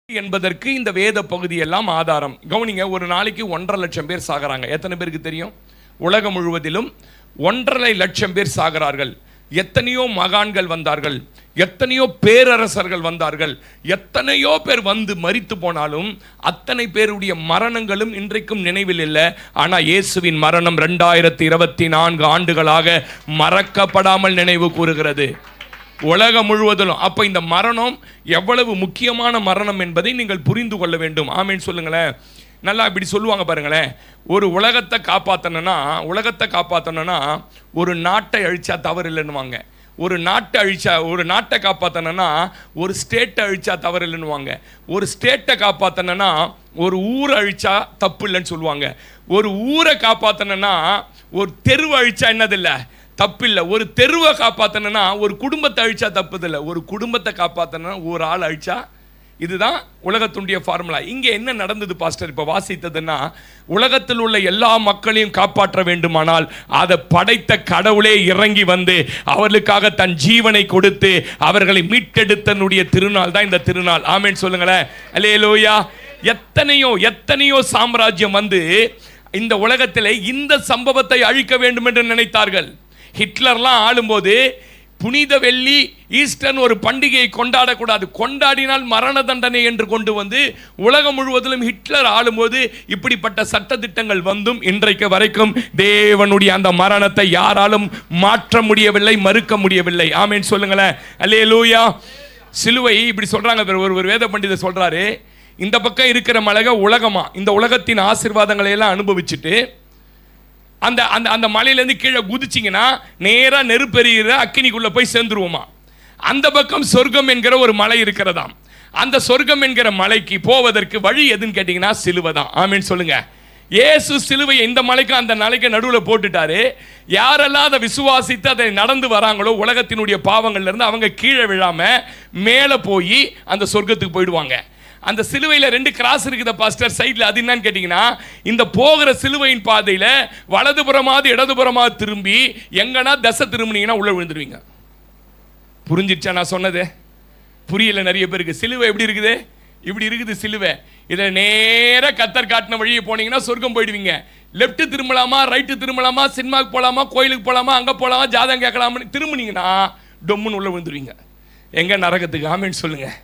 என்பதற்கு இந்த வேத பகுதியெல்லாம் ஆதாரம். கவனிங்க, ஒரு நாளைக்கு 1.5 லட்சம் பேர் சாகிறாங்க. எத்தனை பேருக்கு தெரியும்? உலகம் முழுவதிலும் 1.5 லட்சம் பேர் சாகிறார்கள். எத்தனையோ மகான்கள் வந்தார்கள், எத்தனையோ பேரரசர்கள் வந்தார்கள், எத்தனையோ பேர் வந்து மரித்து போனாலும் அத்தனை பேருடைய மரணங்களும் இன்றைக்கும் நினைவில் இல்லை. ஆனால் இயேசுவின் மரணம் 2024 ஆண்டுகளாக மறக்கப்படாமல் நினைவு கூறுகிறது உலகம் முழுவதிலும். அப்போ இந்த மரணம் எவ்வளவு முக்கியமான மரணம் என்பதை நீங்கள் புரிந்து கொள்ள வேண்டும். ஆமீன் சொல்லுங்களேன். நல்லா இப்படி சொல்லுவாங்க பாருங்களேன். ஒரு உலகத்தை காப்பாற்றணும்னா ஒரு நாட்டை அழிச்சா தவறு இல்லைன்னுவாங்க. ஒரு நாட்டை காப்பாற்றணும்னா ஒரு ஸ்டேட்டை அழிச்சா தவறு இல்லைன்னுவாங்க. ஒரு ஸ்டேட்டை காப்பாற்றணும்னா ஒரு ஊரை அழிச்சா தப்பு இல்லைன்னு சொல்லுவாங்க. ஒரு ஊரை காப்பாற்றணும்னா ஒரு தெருவை அழிச்சா என்னதில்லை, தப்பில்லை. ஒரு தெருவை காப்பாற்றணும்னா ஒரு குடும்பத்தை அழிச்சா தப்புதில்லை. ஒரு குடும்பத்தை காப்பாற்றணும்னா ஒரு ஆள் அழிச்சா. இதுதான் உலகத்துடைய ஃபார்முலா. இங்கே என்ன நடந்தது பாஸ்டர் இப்போ வாசித்ததுன்னா, உலகத்தில் உள்ள எல்லா மக்களையும் காப்பாற்ற வேண்டுமானால் அதை படைத்த கடவுளே இறங்கி வந்து அவர்களுக்காக தன் ஜீவனை கொடுத்து அவர்களை மீட்டெடுத்தனுடைய திருநாள் தான் இந்த திருநாள். ஆமேன் சொல்லுங்களேன். அல்லேலூயா. எத்தனையோ சாம்ராஜ்யம் வந்து இந்த உலகத்தில் இந்த சம்பவத்தை அழிக்க வேண்டும் என்று நினைத்தார்கள். ஹிட்லர்லாம் ஆளும்போது புனித வெள்ளி ஈஸ்டர் ஒரு பண்டிகையை கொண்டாடக்கூடாது, கொண்டாடினால் மரண தண்டனை என்று கொண்டு வந்து உலகம் முழுவதிலும் ஹிட்லர் ஆளும்போது இப்படிப்பட்ட சட்டத்திட்டங்கள் வந்தும் இன்றைக்கு வரைக்கும் தேவனுடைய அந்த மரணத்தை யாராலும் மாற்ற முடியவில்லை, மறுக்க முடியவில்லை. ஆமேன் சொல்லுங்களேன். அல்லேலூயா. சிலுவை இப்படி சொல்றாங்க. ஒரு வேத பண்டிதர் சொல்றாரு, இந்த பக்கம் இருக்கிற மலைக உலகமா, இந்த உலகத்தின் ஆசீர்வாதங்களை எல்லாம் அனுபவிச்சுட்டு அந்த அந்த அந்த மலையிலேருந்து கீழே குதிச்சிங்கன்னா நேராக நெருப்பெறிகிற அக்கினிக்குள்ளே போய் சேர்ந்துருவோமா. அந்த பக்கம் சொர்க்கம் என்கிற ஒரு மலை இருக்கிறதாம். அந்த சொர்க்கம் என்கிற மலைக்கு போவதற்கு வழி எதுன்னு கேட்டிங்கன்னா சிலுவை தான். ஆமீன் சொல்லுங்க. இயேசு சிலுவையை இந்த மலைக்கு அந்த மலைக்கு நடுவில் போட்டுட்டாரு. யாரெல்லாம் அதை விசுவாசித்து அதை நடந்து வராங்களோ உலகத்தினுடைய பாவங்கள்லேருந்து அவங்க கீழே விழாமல் மேலே போய் அந்த சொர்க்கத்துக்கு போயிடுவாங்க. அந்த சிலுவையில் 2 கிராஸ் இருக்குது பாஸ்டர் சைடில். அது என்னன்னு கேட்டிங்கன்னா, இந்த போகிற சிலுவையின் பாதையில் வலதுபுறமாவது இடதுபுறமாவது திரும்பி எங்கன்னா தசை திரும்பினீங்கன்னா உள்ள விழுந்துருவீங்க. புரிஞ்சிடுச்சா நான் சொன்னது? புரியல நிறைய பேருக்கு. சிலுவை எப்படி இருக்குது? இப்படி இருக்குது சிலுவை. இதில் நேராக கத்தர் காட்டின வழியை போனீங்கன்னா சொர்க்கம் போயிடுவீங்க. லெஃப்ட் திரும்பலாமா, ரைட்டு திரும்பலாமா, சினிமாவுக்கு போகலாமா, கோயிலுக்கு போகலாமா, அங்கே போகலாமா, ஜாதகம் கேட்கலாமான்னு திரும்பினீங்கன்னா டொம்முன்னு உள்ள விழுந்துருவீங்க. எங்கே நரகத்துக்கு. ஆமேன்னு சொல்லுங்கள்.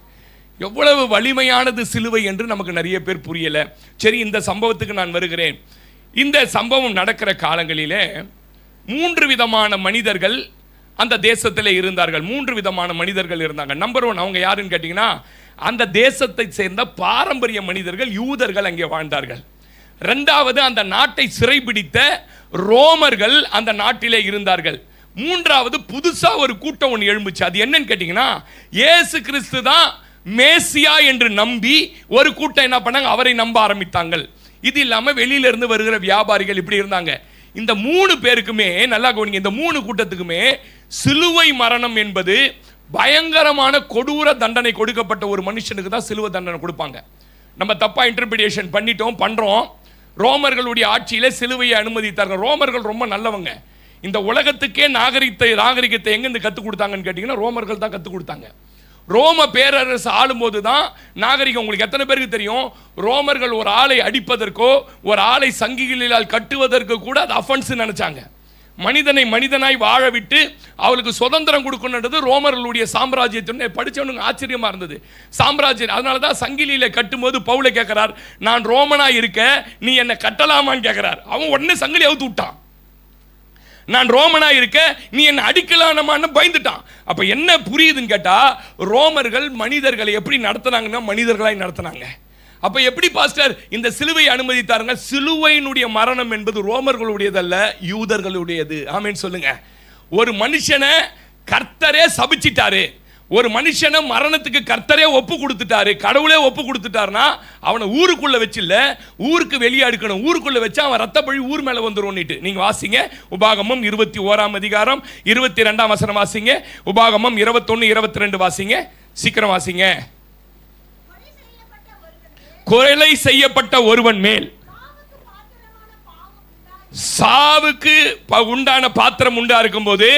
எவ்வளவு வலிமையானது சிலுவை என்று நமக்கு நிறைய பேர் புரியலை. சரி, இந்த சம்பவத்துக்கு நான் வருகிறேன். இந்த சம்பவம் நடக்கிற காலங்களிலே 3 விதமான மனிதர்கள் அந்த தேசத்தில் இருந்தார்கள். 3 விதமான மனிதர்கள் இருந்தாங்க. நம்பர் 1 அவங்க யாருன்னு கேட்டிங்கன்னா, அந்த தேசத்தை சேர்ந்த பாரம்பரிய மனிதர்கள், யூதர்கள் அங்கே வாழ்ந்தார்கள். 2வது அந்த நாட்டை சிறைபிடித்த ரோமர்கள் அந்த நாட்டிலே இருந்தார்கள். 3வது புதுசாக ஒரு கூட்டம் ஒன்று எழும்புச்சு. அது என்னன்னு கேட்டிங்கன்னா, இயேசு கிறிஸ்து தான் மேசியா என்று நம்பி ஒரு கூட்டம் என்ன பண்ணாங்க, அவரை நம்ப ஆரம்பித்தாங்க. இது இல்லாமல் வெளியிலிருந்து வருகிற வியாபாரிகள் இப்படி இருந்தாங்க. இந்த 3 பேருக்குமே நல்லா கவனிங்க, இந்த 3 கூட்டத்துக்குமே சிலுவை மரணம் என்பது பயங்கரமான கொடூர தண்டனை கொடுக்கப்பட்ட ஒரு மனுஷனுக்கு தான் சிலுவை தண்டனை கொடுப்பாங்க. நம்ம தப்பா இன்டர்பிரிட்டேஷன் பண்றோம். ரோமர்களுடைய ஆட்சியிலே சிலுவையை அனுமதித்தார்கள். ரோமர்கள் ரொம்ப நல்லவங்க. இந்த உலகத்துக்கே நாகரிகத்தை எங்கேருந்து கற்றுக் கொடுத்தாங்கன்னு கேட்டிங்கன்னா ரோமர்கள் தான் கற்றுக் கொடுத்தாங்க. ரோம பேரரசு ஆளும்போது தான் நாகரிகம். உங்களுக்கு எத்தனை பேருக்கு தெரியும், ரோமர்கள் ஒரு ஆளை அடிப்பதற்கோ ஒரு ஆளை சங்கிகளில் கட்டுவதற்கு கூட அது அஃபென்ஸ் நினைச்சாங்க. மனிதனை மனிதனாய் வாழ விட்டு அவளுக்கு சுதந்திரம் கொடுக்கணுன்றது ரோமர்களுடைய சாம்ராஜ்யத்தின் படித்தவனுக்கு ஆச்சரியமா இருந்தது. சாம்ராஜ்யம். அதனால தான் சங்கிலியில கட்டும்போது பவுலை கேட்கிறார், நான் ரோமனா இருக்க நீ என்னை கட்டலாமான்னு கேட்கிறார். அவன் உடனே சங்கிலி அவுத்து விட்டான். நான் ரோமனா இருக்க நீ என்ன அடிக்கலானமான்னு பயந்துட்டான். அப்ப என்ன புரியுதுன்னு கேட்டா, ரோமர்கள் மனிதர்களை எப்படி நடத்தினாங்கன்னா மனிதர்களாய் நடத்தினாங்க. அப்ப எப்படி பாஸ்டர் இந்த சிலுவை அனுமதித்தாருங்க? சிலுவையினுடைய மரணம் என்பது ரோமர்களுடையதல்ல, யூதர்களுடையது. ஆமேன்னு சொல்லுங்க. ஒரு மனுஷனை கர்த்தரே சபிச்சிட்டாரு. ஒரு மனுஷனை மரணத்துக்கு கர்த்தரே ஒப்பு கொடுத்துட்டாரு, கடவுளே ஒப்பு கொடுத்துட்டாருன்னா அவனை ஊருக்குள்ள வச்சில்ல, ஊருக்கு வெளியே எடுக்கணும். ஊருக்குள்ள வச்சா அவன் ரத்தப்பழி ஊர் மேல வந்துரும். நீங்க வாசிங்க உபாகமம் 21ஆம் அதிகாரம் 22ஆம் வசனம் வாசிங்க. உபாகமம் 21, 22 வாசிங்க. சீக்கிரம் வாசிங்க. கொலை செய்யப்பட்ட ஒருவன் மேல் சாவுக்கு உண்டான பாத்திரம் உண்டா இருக்கும் போது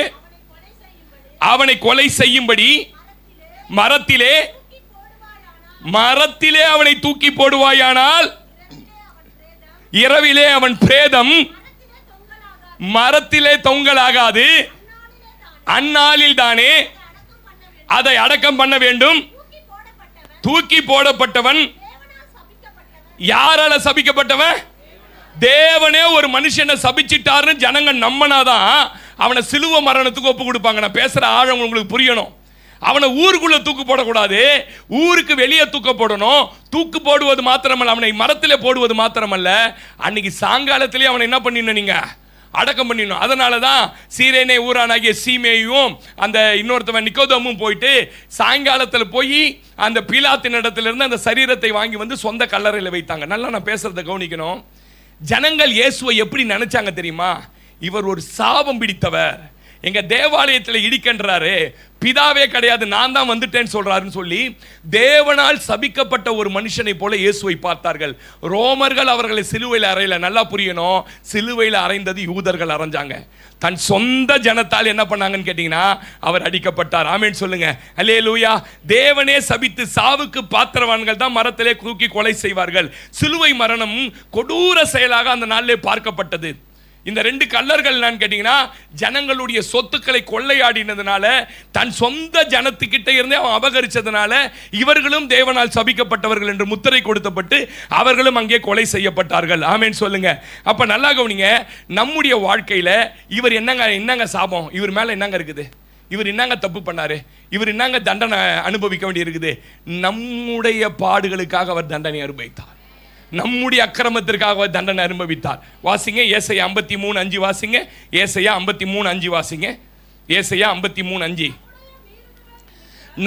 அவனை கொலை செய்யும்படி மரத்திலே மரத்திலே அவனை தூக்கி போடுவாயானால் இரவிலே அவன் பிரேதம் மரத்திலே தொங்கலாகாது, அந்நாளில் தானே அதை அடக்கம் பண்ண வேண்டும். தூக்கி போடப்பட்டவன் யாரால சபிக்கப்பட்டவன்? தேவனே ஒரு மனுஷனை சபிச்சிட்டாருன்னு ஜனங்க நம்பினாதான் அவனை சிலுவை மரணத்துக்கு ஒப்பு கொடுப்பாங்க. நான் பேசுற ஆழம் உங்களுக்கு புரியணும். அவனை ஊருக்குள்ள தூக்கு போடக்கூடாது, ஊருக்கு வெளியே தூக்க போடணும். தூக்கு போடுவது மாத்திரமல்ல, அவனை மரத்திலே போடுவது மாத்திரமல்ல, அன்னைக்கு சாயங்காலத்திலே அவனை என்ன பண்ணிடணும்? நீங்க அடக்கம் பண்ணிடணும். அதனால தான் சீரேனே ஊரானாகிய சீமேயும் அந்த இன்னொருத்தவன் நிக்கோதேமும் போயிட்டு சாயங்காலத்தில் போய் அந்த பீலாத்தின் இடத்திலிருந்து அந்த சரீரத்தை வாங்கி வந்து சொந்த கல்லறையில் வைத்தாங்க. நல்லா நான் பேசுறதை கவனிக்கணும். ஜனங்கள் இயேசுவை எப்படி நினைச்சாங்க தெரியுமா? இவர் ஒரு சாபம் பிடித்தவர், எங்க தேவாலயத்தில் இடிக்கின்றாரு, பிதாவே கிடையாது நான் தான் வந்துட்டேன்னு சொல்றாருன்னு சொல்லி தேவனால் சபிக்கப்பட்ட ஒரு மனுஷனை போல இயேசுவை பார்த்தார்கள். ரோமர்கள் அவர்களை சிலுவையில் அறையில. நல்லா புரியணும், சிலுவையில் அறைந்தது யூதர்கள் அறைஞ்சாங்க. தன் சொந்த ஜனத்தால் என்ன பண்ணாங்கன்னு கேட்டீங்கன்னா அவர் அடிக்கப்பட்டார். ஆமென் சொல்லுங்க, அல்லேலூயா. தேவனே சபித்து சாவுக்கு பாத்திரவான்கள் தான் மரத்திலே தூக்கி கொலை செய்வார்கள். சிலுவை மரணம் கொடூர செயலாக அந்த நாளிலே பார்க்கப்பட்டது. இந்த ரெண்டு கல்லர்கள் என்னன்னு கேட்டீங்கன்னா ஜனங்களுடைய சொத்துக்களை கொள்ளையாடினதுனால, தன் சொந்த ஜனத்துக்கிட்ட இருந்தே அவன் அபகரிச்சதுனால இவர்களும் தேவனால் சபிக்கப்பட்டவர்கள் என்று முத்திரை கொடுக்கப்பட்டு அவர்களும் அங்கே கொலை செய்யப்பட்டார்கள். ஆமென் சொல்லுங்க. அப்ப நல்லா கவனிங்க, நம்முடைய வாழ்க்கையில இவர் என்னங்க சாபம், இவர் மேல என்னங்க இருக்குது, இவர் என்னங்க தப்பு பண்ணாரு, இவர் என்னங்க தண்டனை அனுபவிக்க வேண்டி இருக்குது? நம்முடைய பாடுகளுக்காக அவர் தண்டனை அனுபவித்தார், நம்முடைய அக்கிரமத்திற்காக தண்டனை அனுபவித்தார். வாசிங்க ஏசாயா 53:5 வாசிங்க. ஏசாயா 53:5 வாசிங்க. ஏசாயா 53:5.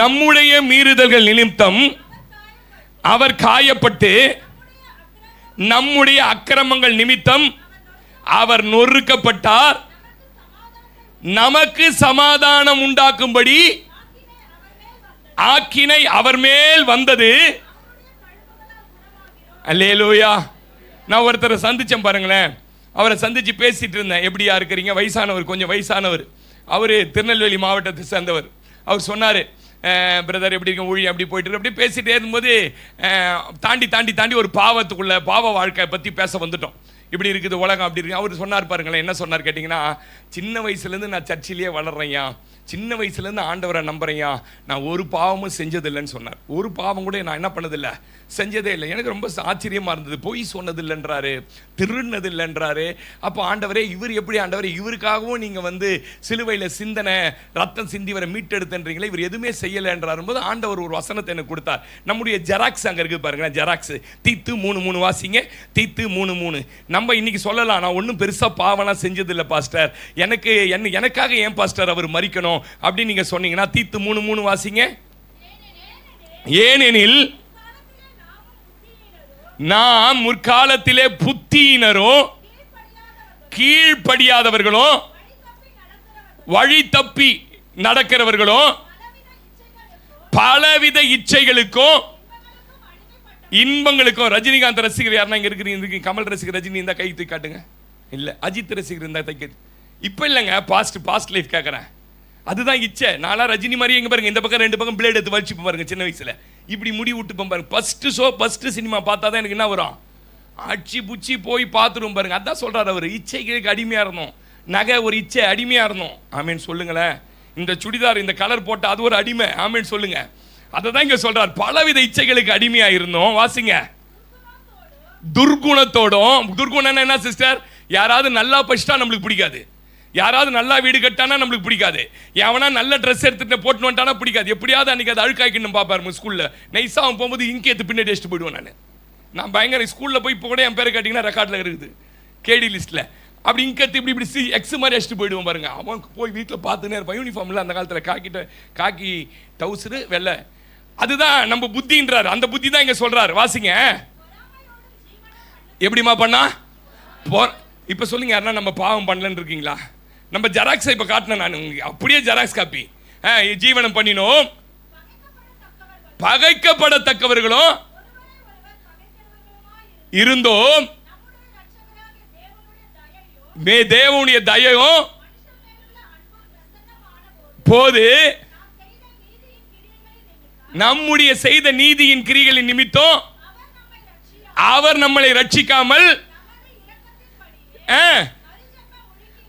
நம்முடைய மீறுதல்கள் நிமித்தம் அவர் காயப்பட்டு, நம்முடைய அக்கிரமங்கள் நிமித்தம் அவர் நொறுக்கப்பட்டார், நமக்கு சமாதானம் உண்டாக்கும்படி ஆக்கினை அவர் மேல் வந்தது. அல்லேலூயா. நான் ஒருத்தரை சந்திச்சேன் பாருங்களேன். அவரை சந்திச்சு பேசிட்டு இருந்தேன். எப்படியா இருக்கிறீங்க? வயசானவர், கொஞ்சம் வயசானவர். அவர் திருநெல்வேலி மாவட்டத்தை சேர்ந்தவர். அவர் சொன்னார், பிரதர் எப்படி இருக்க, ஊழி அப்படி போயிட்டு அப்படி பேசிட்டே இருக்கும்போது தாண்டி தாண்டி தாண்டி ஒரு பாவத்துக்குள்ள பாவ வாழ்க்கை பற்றி பேச வந்துட்டோம். இப்படி இருக்குது உலகம், அப்படி இருக்கு. அவர் சொன்னார் பாருங்களேன், என்ன சொன்னார் கேட்டிங்கன்னா, சின்ன வயசுலேருந்து நான் சர்ச்சிலேயே வளர்றேன்யா, சின்ன வயசுலேருந்து ஆண்டவரை நம்புறேன்யா, நான் ஒரு பாவமும் செஞ்சதில்லைன்னு சொன்னார். ஒரு பாவம் கூட நான் என்ன பண்ணதில்லை, செஞ்சதே இல்லை. எனக்கு ரொம்ப ஆச்சரியமாக இருந்தது. பொய் சொன்னதில்லைன்றாரு, திருடினதில்லைன்றாரு. அப்போ ஆண்டவரே, இவர் எப்படி ஆண்டவரே, இவருக்காகவும் நீங்கள் வந்து சிலுவையில் சிந்தனை ரத்தம் சிந்தி வரை மீட்டெடுத்துன்றீங்களே, இவர் எதுவுமே செய்யலைன்றாரு போது ஆண்டவர் ஒரு வசனத்தை எனக்கு கொடுத்தார். நம்முடைய ஜெராக்ஸ் அங்கே இருக்குது பாருங்களேன், ஜெராக்ஸ் தீத்து 3:3 வாசிங்க. தீத்து 3:3. நம்ம இன்னைக்கு சொல்லலாம், நான் ஒன்றும் பெருசாக பாவம்லாம் செஞ்சதில்லை பாஸ்டர், எனக்காக ஏன் பாஸ்டர் அவர் மறிக்கணும் அப்படின்னு நீங்க சொன்னீங்கன்னா தீத்து 3:3 வாசிங்க. ஏனெனில் நாம் முற்காலத்திலே புத்தியினரும் கீழ்ப்படியாதவர்களும் வழி தப்பி நடக்கிறவர்களும் பலவித இச்சைகளுக்கும் இன்பங்களுக்கும். ரஜினிகாந்த் ரசிகர் யாருன்னா இங்க இருக்கிறீங்க? கமல் ரசிகர் ரஜினி இந்த கை தூக்கி காட்டுங்க. இல்ல அஜித் ரசிகர் இந்த தைக்க. இப்ப இல்லைங்க, பாஸ்ட் லைஃப் கேட்கறேன். அதுதான் இச்சை. நான்லாம் ரஜினி மாதிரி எங்க பாருங்க, இந்த பக்கம் 2 பக்கம் பிளேட் எடுத்து வலிச்சு பாருங்க. சின்ன வயசுல இப்படி முடி விட்டு பாருங்க. ஃபர்ஸ்ட் சினிமா பார்த்தா தான் எனக்கு என்ன வரும், அடிச்சு புச்சி போய் பார்த்துரும் பாருங்க. அதான் சொல்றாரு அவர், இச்சைகளுக்கு அடிமையா இருந்தோம். நகை ஒரு இச்சை, அடிமையா இருந்தோம். ஆமேன்னு சொல்லுங்களேன். இந்த சுடிதார் இந்த கலர் போட்ட அது ஒரு அடிமை. ஆமேன்னு சொல்லுங்க. அதை தான் இங்க சொல்றார், பலவித இச்சைகளுக்கு அடிமையா இருந்தோம். வாசிங்க. துர்குணத்தோடும். துர்குணம் என்ன சிஸ்டர்? யாராவது நல்லா படிச்சுட்டா நம்மளுக்கு பிடிக்காது, யாராவது நல்லா வீடு கட்டானா நம்மளுக்கு பிடிக்காது, எவனா நல்ல ட்ரெஸ் எடுத்துட்டு போட்டு வந்துட்டானா பிடிக்காது. எப்படியாவது அன்னைக்கு அது அழுக்காய்க்கணும் பார்ப்பாரு. ஸ்கூல்ல நைஸா அவன் போகும்போது இங்கே எடுத்து பின்னாடி அடிச்சுட்டு போயிடுவேன். நான் பயங்கர ஸ்கூல்ல போய் இப்போ கூட என் பேரை கேட்டிங்கன்னா ரெக்கார்டில் இருக்குது, கேடி லிஸ்ட்ல. அப்படி இங்கத்து இப்படி இப்படி எக்ஸ் மாதிரி அடிச்சுட்டு போயிடுவோம் பாருங்க. அவன் போய் வீட்டில் பார்த்துனே இருப்பான். யூனிஃபார்ம்ல அந்த காலத்தில் காக்கி டவுசரு வெள்ளை. அதுதான் நம்ம புத்தின்றார். அந்த புத்தி தான் இங்க சொல்றாரு. வாசிங்க. எப்படிமா பண்ணா இப்ப சொல்லுங்க, யாருன்னா நம்ம பாவம் பண்ணலன்னு இருக்கீங்களா? நம்ம ஜெராக்ஸை இப்ப காட்டினேன் நான் அப்படியே ஜெராக்ஸ் காப்பி. ஜீவனம் பண்ணினோம், பகைக்கப்படத்தக்கவர்களும் இருந்தோம், தேவனுடைய தயவும் போது நம்முடைய செய்த நீதியின் கிரிகளின் நிமித்தம் அவர் நம்மளை ரட்சிக்காமல்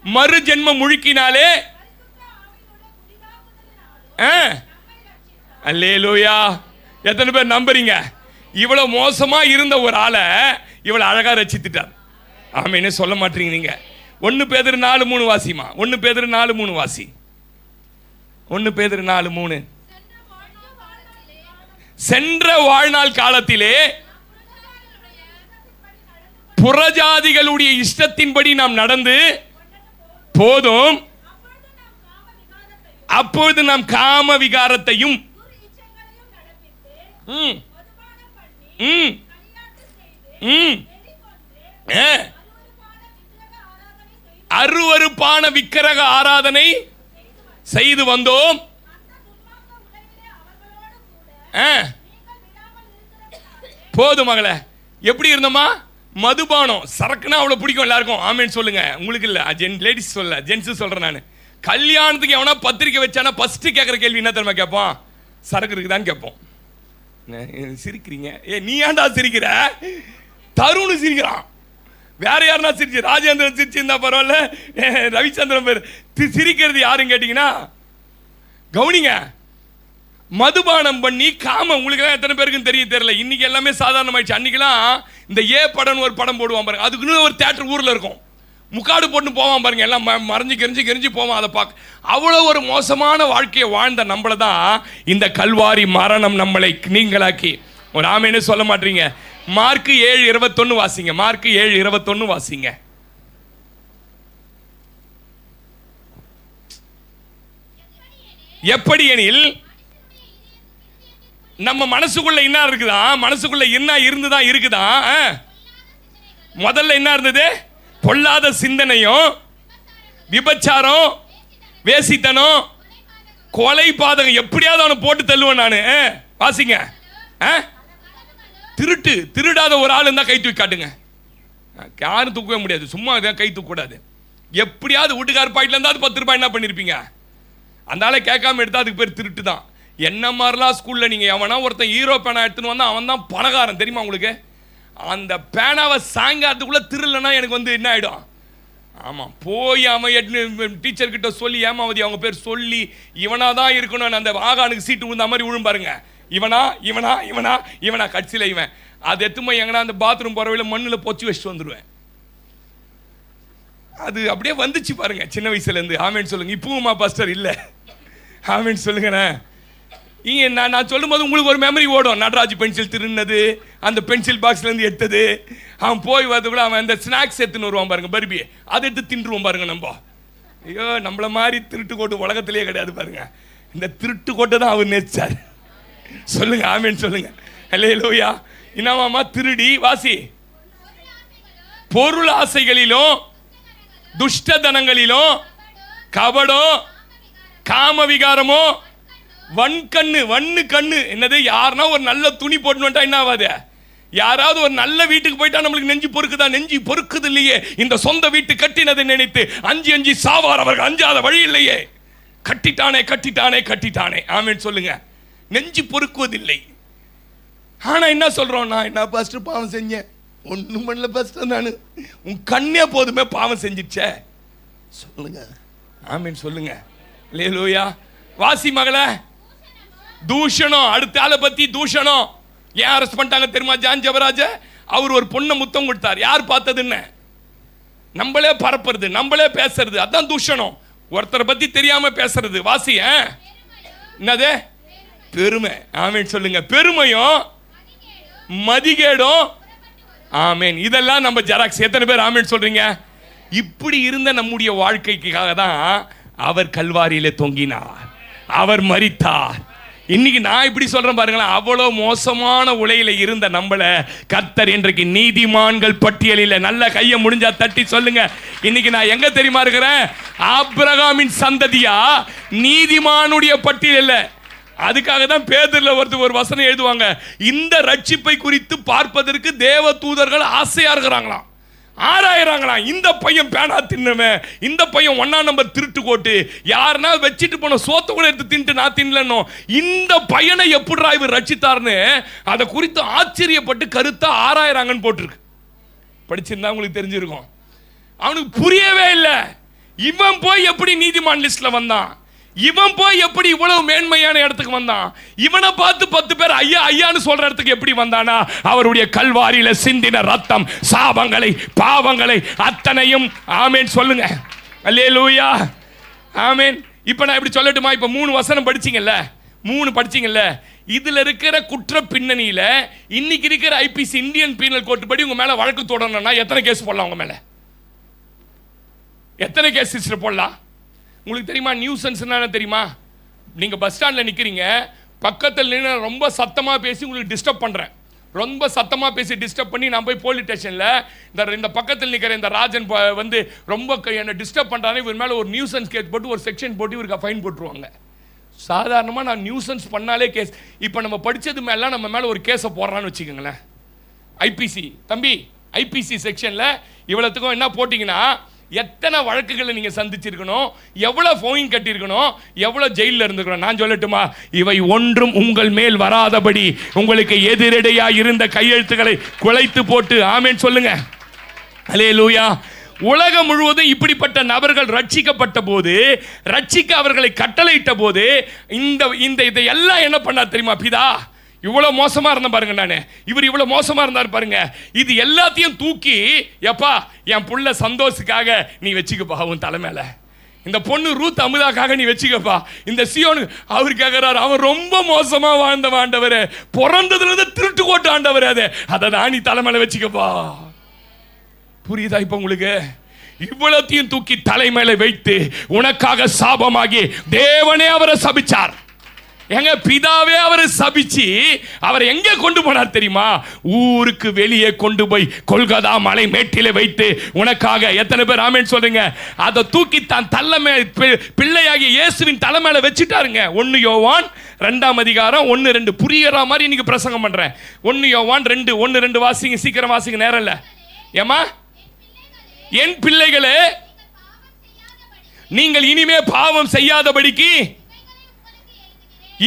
மறு ஜென்ம முழுக்கினாலே அல்லேலூயா. எத்தனை பேர் நம்புறீங்க? இவ்வளவு மோசமா இருந்த ஒரு ஆளை இவ்வளவு அழகா ரட்சித்துட்டார். ஆமென்னு சொல்ல மாட்டீங்க நீங்க. 1 பேதுரு 4:3 வாசிமா. 1 பேதுரு 4:3 வாசி. 1 பேதுரு 4:3. சென்ற வாழ்நாள் காலத்திலே புறஜாதிகளுடைய இஷ்டத்தின்படி நாம் நடந்து போதும், அப்பொழுது நாம் காம விகாரத்தையும் அருவருப்பான விக்கிரக ஆராதனை செய்து வந்தோம். போதும் மகளே. எப்படி இருந்தோமா? மதுபானம், சரக்குனா அவ்வளவு பிடிக்கும் எல்லாருக்கும். ஆமேன்னு சொல்லுங்க. உங்களுக்கு இல்ல, லேடிஸ் சொல்ல, ஜென்ஸ் சொல்றேன் நான். கல்யாணத்துக்கு எவனா பத்திரிக்கை வச்சானா ஃபர்ஸ்ட் கேட்குற கேள்வி என்ன தெரியுமா கேட்பான்? சரக்கு இருக்குதான்னு கேட்போம். சிரிக்கிறீங்க? நீ ஏன்டா சிரிக்கிற? தருண் சிரிக்கிறான். வேற யாருன்னா சிரிச்சு, ராஜேந்திரன் சிரிச்சிருந்தா பரவாயில்ல, ரவிச்சந்திரன் பேர் சிரிக்கிறது யாருன்னு கேட்டீங்கன்னா கவுனிங்க. மதுபானம் பண்ணி காம, உங்களுக்கு எத்தனை பேருக்கும் தெரியல. இன்னைக்கு எல்லாமே சாதாரணமாயிடுச்சு. அன்னைக்கெல்லாம் இந்த படம் ஒரு படம் போடுவான் பாருங்க, அதுக்குன்னு ஒரு தியேட்டர் ஊர்ல இருக்கும். முக்காடு போட்டு போவான் பாருங்க, எல்லாம் மறைஞ்சு கெரிஞ்சு போவான். அதை பார்க்க அவ்வளோ ஒரு மோசமான வாழ்க்கையை வாழ்ந்த நம்மளை தான் இந்த கல்வாரி மரணம் நம்மளை நீங்களாக்கி. ஒரு ஆமேன்னு சொல்ல மாட்டீங்க. மார்க் 7:21 வாசிங்க. மார்க் 7:21 வாசிங்க. எப்படி எனில் நம்ம மனசுக்குள்ள என்ன இருக்குதா? மனசுக்குள்ள என்ன இருந்துதான் இருக்குதா? முதல்ல என்ன இருந்தது? பொல்லாத சிந்தனையும், விபச்சாரம், வேசித்தனம், கொலை பாதகம். எப்படியாவது அவனை போட்டு தள்ளுவேன் நான். வாசிங்க. திருட்டு, திருடாத ஒரு ஆள் இருந்தா கை தூக்கி காட்டுங்க. யாரும் தூக்கவே முடியாது. சும்மா கை தூக்க கூடாது. எப்படியாவது வீட்டுக்கார பாயிட்ல இருந்தா 10 ரூபாய் என்ன பண்ணிருப்பீங்க? அந்த ஆளை கேட்காம எடுத்தா அதுக்கு பேர் திருட்டு தான். என்ன மாதிரிலாம் ஸ்கூல்ல நீங்க எவனா ஒருத்தன் ஹீரோ பேனா எடுத்துன்னு வந்தா அவன் தான் பணக்காரன் தெரியுமா உங்களுக்கு? அந்த பேனாவை சாயங்காலத்துக்குள்ள திருடலன்னா எனக்கு வந்து என்ன ஆயிடும்? ஆமா, போய் அவன் டீச்சர் கிட்ட சொல்லி ஏமாவதி அவங்க பேர் சொல்லி இவனா தான் இருக்கணும் அந்த ஆகானுக்கு சீட்டு விழுந்த மாதிரி விழும் பாருங்க. இவனா இவனா இவனா இவனா கட்சியில் இவன். அது எத்துமா எங்கன்னா அந்த பாத்ரூம் போற வழியில மண்ணில் பொச்சு வச்சுட்டு வந்துடுவேன். அது அப்படியே வந்துச்சு பாருங்க சின்ன வயசுல இருந்து. ஆமேன்னு சொல்லுங்க. இப்பவுமா பாஸ்டர் இல்ல? ஆமேன்னு சொல்லுங்கண்ணே. இங்கே நான் சொல்லும் போது உங்களுக்கு ஒரு மெமரி ஓடும். நடராஜ் பென்சில் திருநது, அந்த பென்சில் பாக்ஸ்லேருந்து எடுத்தது. அவன் போய் வரதுக்குள்ள அவன் அந்த ஸ்நாக்ஸ் எடுத்துன்னு வருவான் பாருங்க, பர்பி. அதை எடுத்து தின்றுவோம் பாருங்க நம்ம. ஐயோ, நம்மள மாதிரி திருட்டு கோட்டு உலகத்திலேயே கிடையாது பாருங்க. இந்த திருட்டு கோட்டை தான் அவர் நேர்ச்சார். சொல்லுங்க ஆமேன்னு சொல்லுங்க. அல்லேலூயா. என்னவாமா? திருடி வாசி. பொருள் ஆசைகளிலும், துஷ்டதனங்களிலும், கபடம், காம விகாரமோ, வண்ணு கண்ணு. என்னது? யாருன்னா ஒரு நல்ல துணி போட்டு என்ன ஆகாது? யாராவது ஒரு நல்ல வீட்டுக்கு போயிட்டா நம்மளுக்கு நெஞ்சு பொறுக்குதா? நெஞ்சு பொறுக்குது இல்லையே. இந்த சொந்த வீட்டு கட்டினதை நினைத்து அஞ்சு சாவார் அவர்கள். அஞ்சாத வழி இல்லையே. கட்டிட்டானே கட்டிட்டானே கட்டிட்டானே. ஆமேன்னு சொல்லுங்க. நெஞ்சு பொறுக்குவதில்லை. ஆனா என்ன சொல்றோம்? நான் என்ன பாஸ்டர் பாவம் செஞ்சேன்? ஒண்ணும் பண்ணல பாஸ்டர். நான் உன் கண்ணே போதுமே பாவம் செஞ்சிச்சே. சொல்லுங்க ஆமேன்னு சொல்லுங்க. அல்லேலூயா. வாசி மகளே. தூஷணம். அடுத்த ஆளை பத்தி தூஷணம். ஏன் அரெஸ்ட் பண்ணிட்டாங்க தெரியுமா? ஜான் ஜெபராஜ. அவர் ஒரு பொண்ணை முத்தம் கொடுத்தார். யார் பார்த்ததுன்னு? நம்மளே பரப்புறது, நம்மளே பேசுறது. அதான் தூஷணம். ஒருத்தரை பத்தி தெரியாம பேசுறது. வாசி. என்னது? பெருமை. ஆமேன் சொல்லுங்க. பெருமையும் மதிகேடும். ஆமேன். இதெல்லாம் நம்ம ஜெராக்ஸ். எத்தனை பேர் ஆமேன் சொல்றீங்க? இப்படி இருந்த நம்முடைய வாழ்க்கைக்காக தான் அவர் கல்வாரியிலே தொங்கினார், அவர் மரித்தார். இன்னைக்கு நான் இப்படி சொல்றேன் பாருங்களேன். அவ்வளவு மோசமான உலையில இருந்த நம்மள கர்த்தர் இன்றைக்கு நீதிமான்கள் பட்டியலில் நல்ல கையை முடிஞ்சா தட்டி சொல்லுங்க. இன்னைக்கு நான் எங்க தெரியுமா இருக்கிறேன்? ஆபிரகாமின் சந்ததியா, நீதிமானுடைய பட்டியல். அதுக்காக தான் பேதுருல ஒரு வசனம் எழுதுவாங்க. இந்த ரட்சிப்பை குறித்து பார்ப்பதற்கு தேவ தூதர்கள் ஆசையா இருக்கிறாங்களாம். ஆராயிறாங்களாம். இந்த பையன் பேனா தின்னுவேன், இந்த பையன் 1ஆம் நம்பர் திருட்டு கோட்டு, யாருன்னா வச்சுட்டு போன சோத்தை கூட எடுத்து தின்ட்டு நான் தின்னலன்னோ, இந்த பையனை எப்படிரா இவர் ரட்சித்தார்னு அதை குறித்து ஆச்சரியப்பட்டு கருத்தா ஆராயிறாங்கன்னு போட்டிருக்கு. படிச்சிருந்தா உங்களுக்கு தெரிஞ்சிருக்கும். அவனுக்கு புரியவே இல்லை. இவன் போய் எப்படி நீதிமான் லிஸ்ட்ல வந்தான், இவன் போய் எப்படி இவ்வளவு மேன்மையான இடத்துக்கு வந்தான், இவனை பார்த்து 10 பேர் ஐயா ஐயான்னு சொல்ற இடத்துக்கு எப்படி வந்தானா, அவருடைய கல்வாரியில சிந்தின ரத்தம் சாபங்களை பாவங்களை அத்தனையும். ஆமேன் சொல்லுங்க. அல்லேலூயா. ஆமேன். இப்போ நான் இப்படி சொல்லட்டுமா? இப்போ 3 வசனம் படிச்சீங்கல்ல, 3 படிச்சீங்கல்ல, இதுல இருக்கிற குற்ற பின்னணியில இன்னைக்கு இருக்கிற ஐபிசி இந்தியன் பீனல் கோட் படி உங்க மேல வழக்கு தொடரணும்னா எத்தனை கேஸ் போடலாம்? உங்க மேல எத்தனை கேஸ் சிஸ்டர் போடலாம்? உங்களுக்கு தெரியுமா நியூசன்ஸ் என்ன தெரியுமா? நீங்க பஸ் ஸ்டாண்ட்ல நிக்கிறீங்க, பக்கத்தில் நின்று ரொம்ப சத்தமா பேசி உங்களுக்கு டிஸ்டர்ப் பண்றேன், ரொம்ப சத்தமா பேசி டிஸ்டர்ப் பண்ணி நான் போய் போலீஸ் ஸ்டேஷன்ல இந்த பக்கத்தில் நிக்கிற இந்த ராஜன் வந்து ரொம்ப என்ன டிஸ்டர்ப் பண்றானே, இவர் மேல ஒரு நியூசன்ஸ் கேஸ் போட்டு ஒரு செக்ஷன் போட்டு இவருக்கு ஃபைன் போட்டுருவாங்க. சாதாரணமாக நான் நியூசன்ஸ் பண்ணாலே கேஸ். இப்போ நம்ம படித்தது மேலாம் நம்ம மேலே ஒரு கேஸை போடுறான்னு வச்சுக்கோங்களேன். ஐபிசி தம்பி, ஐபிசி செக்ஷனில் இவ்வளோத்துக்கும் என்ன போட்டிங்கன்னா, எத்தனை வழக்குகளை நீங்கள் சந்திச்சிருக்கணும், எவ்வளோ ஃபைன் கட்டியிருக்கணும், எவ்வளோ ஜெயிலில் இருந்துக்கணும். நான் சொல்லட்டுமா? இவை ஒன்றும் உங்கள் மேல் வராதபடி உங்களுக்கு எதிரடையாக இருந்த கையெழுத்துக்களை குலைத்து போட்டு ஆமேன் சொல்லுங்க. அல்லேலூயா. உலகம் முழுவதும் இப்படிப்பட்ட நபர்கள் ரட்சிக்கப்பட்ட போது, ரட்சிக்க அவர்களை கட்டளையிட்ட போது இந்த இதையெல்லாம் என்ன பண்ணார் தெரியுமா? பிதா இவ்வளவு மோசமா இருந்த பாருங்க, நானு இவர் இவ்வளவு மோசமா இருந்தார் பாருங்க, இது எல்லாத்தையும் தூக்கி எப்பா என் புள்ள சந்தோஷத்துக்காக நீ வச்சுக்கப்பா உன் தலைமையில, இந்த பொண்ணு ரூத் அமுதாக்காக நீ வச்சுக்கப்பா, இந்த சியோனு அவர் கேட்கிறார், அவன் ரொம்ப மோசமா வாழ்ந்த ஆண்டவர், பிறந்ததுல இருந்து திருட்டு கோட்டு ஆண்டவர், அதை தான் நீ தலைமையில வச்சுக்கப்பா. புரியுதா இப்ப உங்களுக்கு? இவ்வளத்தையும் தூக்கி தலைமையில வைத்து உனக்காக சாபமாகி தேவனே அவரை சபிச்சார். எங்க பிதாவே அவரை சபிச்சு அவரை எங்க கொண்டு போனார் தெரியுமா? ஊருக்கு வெளியே கொண்டு போய் கொல்கதா மலை மேட்டில வைத்து உனக்காக. எத்தனை பேர் ஆமென் சொல்றீங்க? அதை தூக்கி தான் தலைமை பிள்ளையாகிய இயேசுவின் தலைமையில வச்சுட்டாருங்க. 1 யோவான் 2ஆம் அதிகாரம் 1-2 புரியுற மாதிரி இன்னைக்கு பிரசங்கம் பண்றேன். 1 யோவான் 2:1-2 வாசிங்க, சீக்கிரம் வாசிங்க, நேரம் இல்ல. ஏமா? என் பிள்ளைகளே, நீங்கள் இனிமே பாவம் செய்யாதபடிக்கு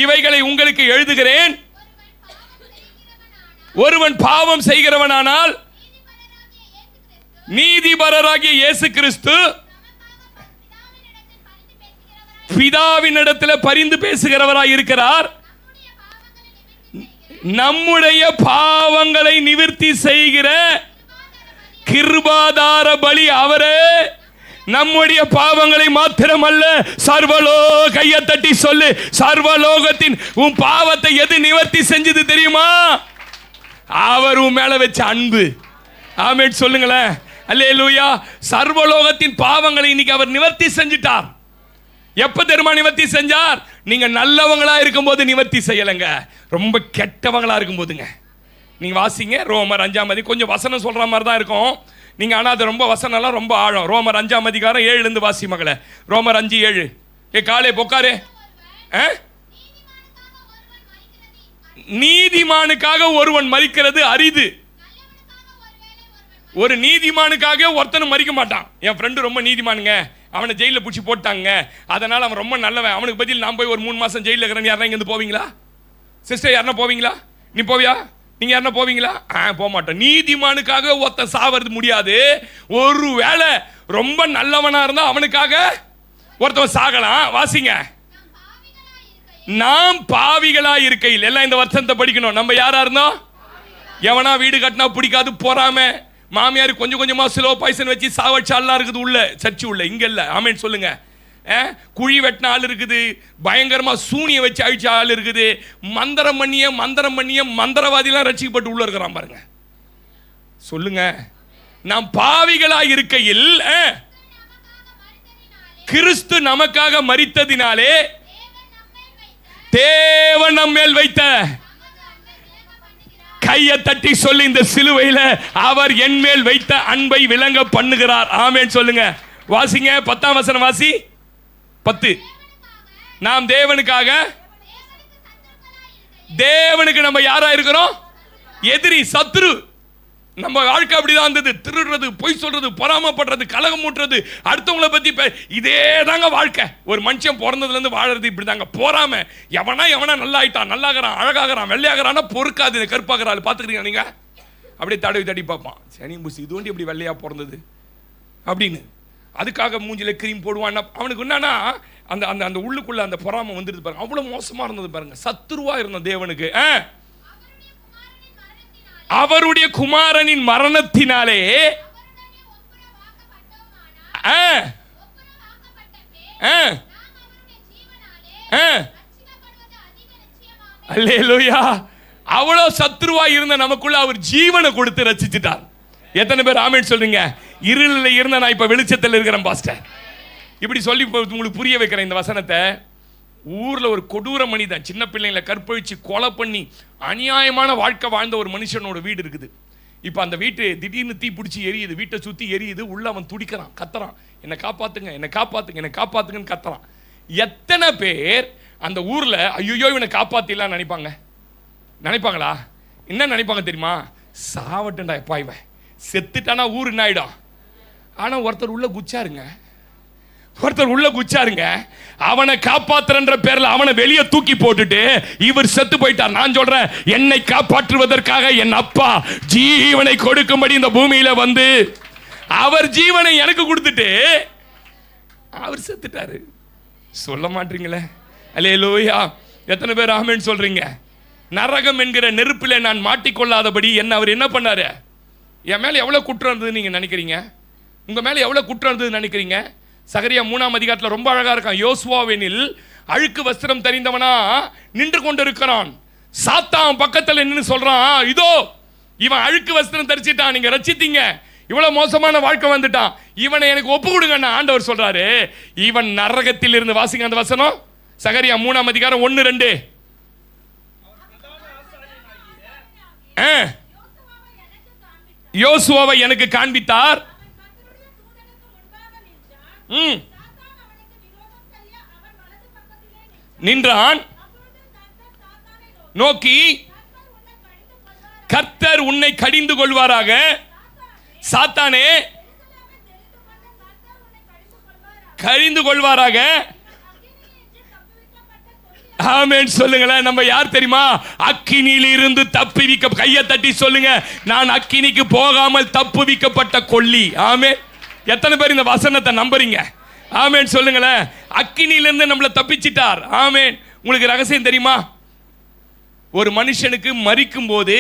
இவைகளை உங்களுக்கு எழுதுகிறேன். ஒருவன் பாவம் செய்கிறவனானால் நீதிபரராகிய இயேசு கிறிஸ்து பிதாவினிடத்தில் பரிந்து பேசுகிறவராய் இருக்கிறார். நம்முடைய பாவங்களை நிவர்த்தி செய்கிற கிருபாதார பலி அவரே. நம்முடைய பாவங்களை மாத்திரமல்ல, கையை தட்டி சொல்லு, சர்வலோகத்தின் உன் பாவத்தை எது நிவர்த்தி செஞ்சது தெரியுமா? அவர் உன் மேல வச்ச அன்பு. ஆமென் சொல்லுங்களேன். அல்லேலூயா. சர்வலோகத்தின் பாவங்களை இன்னைக்கு அவர் நிவர்த்தி செஞ்சிட்டார். எப்ப தெரியுமா நிவர்த்தி செஞ்சார்? நீங்க நல்லவங்களா இருக்கும்போது நிவர்த்தி செய்யலைங்க, ரொம்ப கெட்டவங்களா இருக்கும் போதுங்க. நீங்க வாசிங்க ரோமர் 5ஆம் அதிகாரம். கொஞ்சம் வசனம் சொல்ற மாதிரி தான் இருக்கும் நீங்க, ஆனா அது ரொம்ப வசனம்லாம் ரொம்ப ஆழம். ரோமர் 5ஆம் அதிகாரம் 7 வாசி மகளே. ரோமர் 5:7. காலே பொக்காரே. நீதிமானுக்காக ஒருவன் மரிக்கிறது அரிது. ஒரு நீதிமானுக்காக ஒருத்தனும் மரிக்க மாட்டான். என் ஃப்ரெண்டு ரொம்ப நீதிமானுங்க, அவனை ஜெயிலில் பிடிச்சி போட்டாங்க, அதனால அவன் ரொம்ப நல்லவன், அவனுக்கு பதில் நான் போய் ஒரு 3 மாசம் ஜெயிலில் இருக்கிறேன். யாரா இங்கேருந்து போவீங்களா? சிஸ்டர் யாருன்னா போவீங்களா? நீ போவியா? நீங்க யாருன்னா போவீங்களா? போக மாட்டோம். நீதிமானுக்காக ஒருத்தன் சாவது முடியாது. ஒரு வேளை ரொம்ப நல்லவனா இருந்தா அவனுக்காக ஒருத்தன் சாகலாம். வாசிங்க. நாம் பாவிகளா இருக்கையில், எல்லாம் இந்த வசனத்தை படிக்கணும். நம்ம யாரா இருந்தோம்? எவனா வீடு கட்டினா பிடிக்காது, போறாம மாமியார் கொஞ்சம் கொஞ்சமா ஸ்லோ பாய்சன் வச்சு சாவச்சாலாம் இருக்குது உள்ள சர்ச்சு உள்ள. இங்க இல்ல. ஆமென் சொல்லுங்க. குழி வெட்டின ஆள் இருக்குது, பயங்கரமா சூனிய வச்சு அழிச்ச ஆள் இருக்குது, மந்திரம் பண்ணிய மந்திரவாதிலாம் ரட்சிக்கப்பட்டு உள்ள இருக்கிறான் பாருங்க. சொல்லுங்க. நாம் பாவிகளா இருக்கையில் கிறிஸ்து நமக்காக மரித்ததினாலே தேவன் நம்மேல் வைத்த கையை தட்டி சொல்லி, இந்த சிலுவையில அவர் என் மேல் வைத்த அன்பை விளங்க பண்ணுகிறார். ஆமென் சொல்லுங்க. வாசிங்க 10ஆம் வசனம் வாசி. 10. நாம் தேவனுக்காக, தேவனுக்கு நம்ம யாரா இருக்கிறோம்? எதிரி, சத்துரு. நம்ம வாழ்க்கை அப்படிதான் இருந்தது. திருடுறது, பொய் சொல்றது, பொறாமப்படுறது, கலகம் மூட்டுறது, அடுத்தவங்களை பத்தி இதே தாங்க வாழ்க்கை. ஒரு மனுஷன் பிறந்ததுல இருந்து வாழறது இப்படி தாங்க. போறாம எவனா நல்லா ஆயிட்டான், நல்லாகிறான், அழகாகிறான், வெள்ளையாகிறான்னா பொறுக்காது, கருப்பாகிறாள் பாத்துக்கிறீங்க நீங்க. அப்படியே தடவி பார்ப்பான், சனி பூசி இது ஒண்டி இப்படி வெள்ளையா பிறந்தது அப்படின்னு. அதுக்காக மூஞ்சில கிரீம் போடுவான். அவனுக்கு என்னன்னா அந்த அந்த அந்த உள்ளுக்குள்ள அந்த பொறாம வந்துருது பாருங்க. அவ்வளவு மோசமா இருந்தது பாருங்க. சத்துருவா இருந்த தேவனுக்கு அவருடைய குமாரனின் மரணத்தினாலே அல்லேலூயா. அவ்வளவு சத்துருவா இருந்த நமக்குள்ள அவர் ஜீவனை கொடுத்து ரட்சிச்சிட்டார். எத்தனை பேர் ஆமென் சொல்றீங்க? இருளில் இருந்த நான் இப்ப வெளிச்சத்தில் இருக்கிறேன் பாஸ்டர். இப்படி சொல்லி உங்களுக்கு புரிய வைக்கிறேன் இந்த வசனத்தை. ஊர்ல ஒரு கொடூர மனிதன் சின்ன பிள்ளைங்களை கற்பழிச்சு கொலை பண்ணி அநியாயமான வாழ்க்கை வாழ்ந்த ஒரு மனுஷனோட வீடு இருக்குது. இப்போ அந்த வீட்டு திடீர்னு தீ பிடிச்சி எரியுது, வீட்டை சுற்றி எரியுது. உள்ள அவன் துடிக்கிறான், கத்துறான், என்னை காப்பாத்துங்க, என்னை காப்பாத்துங்க, என்னை காப்பாத்துங்கன்னு கத்துறான். எத்தனை பேர் அந்த ஊர்ல ஐயோ இவனை காப்பாத்திலாம் நினைப்பாங்களா? என்ன நினைப்பாங்க தெரியுமா? சாவட்டண்டா எப்பா இவன், செத்துட்டானா ஊர் என்ன ஆயிடும். ஆனா ஒருத்தர் உள்ள குச்சாருங்க, அவனை காப்பாத்துறன்ற பேர்ல அவனை வெளியே தூக்கி போட்டுட்டு இவர் செத்து போயிட்டார். நான் சொல்றேன், என்னை காப்பாற்றுவதற்காக என் அப்பா ஜீவனை கொடுக்கும்படி இந்த பூமியில வந்து அவர் ஜீவனை எனக்கு கொடுத்துட்டு அவர் செத்துட்டாரு. சொல்ல மாட்டீங்களே? அல்லேலூயா. எத்தனை பேர் ஆமென் சொல்றீங்க? நரகம் என்கிற நெருப்பில நான் மாட்டிக்கொள்ளாதபடி என்ன அவர் என்ன பண்ணாரு? என் மேல எவ்வளவு குற்றம் இருந்தது நீங்க நினைக்கிறீங்க? உங்க மேல எவ்வளவு குற்றம் இருந்தது நினைக்கிறீங்க? சகரியா 3ஆம் அதிகாரத்தில் ரொம்ப அழகா இருக்கான். யோசுவாவெனில் அழுக்கு வஸ்திரம் தெரிந்தவனா நின்று கொண்டிருக்கிறான். சாத்தான் பக்கத்தில் நின்று சொல்றான், இதோ இவன் அழுக்கு வஸ்திரம் தரிச்சிட்டான், நீங்க ரட்சித்தீங்க, இவ்வளவு மோசமான வாழ்க்கை வந்துட்டான், இவனை எனக்கு ஒப்பு கொடுங்க. ஆண்டவர் சொல்றாரு, இவன் நரகத்தில் இருந்து, வாசிங்க அந்த வசனம், சகரியா 3ஆம் அதிகாரம் 1-2. யோசுவாவை எனக்கு காண்பித்தார். நின்றான், நோக்கி, கர்த்தர் உன்னை கடிந்து கொள்வாராக, சாத்தானே கடிந்து கொள்வாராக. ஆமென் சொல்லுங்களேன். நம்ம யார் தெரியுமா? அக்கினியில் இருந்து தப்புவிக்க, கையை தட்டி சொல்லுங்க, நான் அக்கினிக்கு போகாமல் தப்புவிக்கப்பட்ட கொல்லி. ஆமென். எத்தனை பேர் இந்த வசனத்தை நம்புறீங்க? ஆமென் சொல்லுங்களேன். அக்கினியிலிருந்து நம்மளை தப்பிச்சிட்டார். ஆமென். உங்களுக்கு ரகசியம் தெரியுமா? ஒரு மனுஷனுக்கு மரிக்கும் போது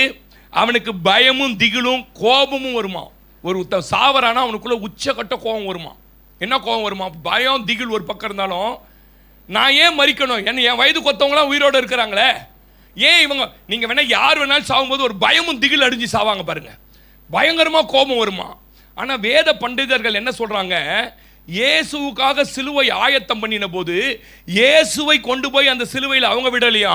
அவனுக்கு பயமும் திகிலும் கோபமும் வருமா. ஒரு சாவரானா அவனுக்குள்ள உச்சக்கட்ட கோபம் வருமா. என்ன கோபம் வருமா? பயம் திகில் ஒரு பக்கம் இருந்தாலும், நான் ஏன் மரிக்கணும், என்ன என் வயது கொத்தவங்களாம் உயிரோடு இருக்கிறாங்களே, ஏன் இவங்க, நீங்க வேணா யார் வேணாலும் சாகும்போது ஒரு பயமும் திகில் அடிஞ்சு சாவாங்க பாருங்க, பயங்கரமா கோபம் வருமா. ஆனா வேத பண்டிதர்கள் என்ன சொல்றாங்க? இயேசுவுக்காக சிலுவை ஆயத்தம் பண்ணின போது இயேசுவை கொண்டு போய் அந்த சிலுவையில் அவங்க விடலையா,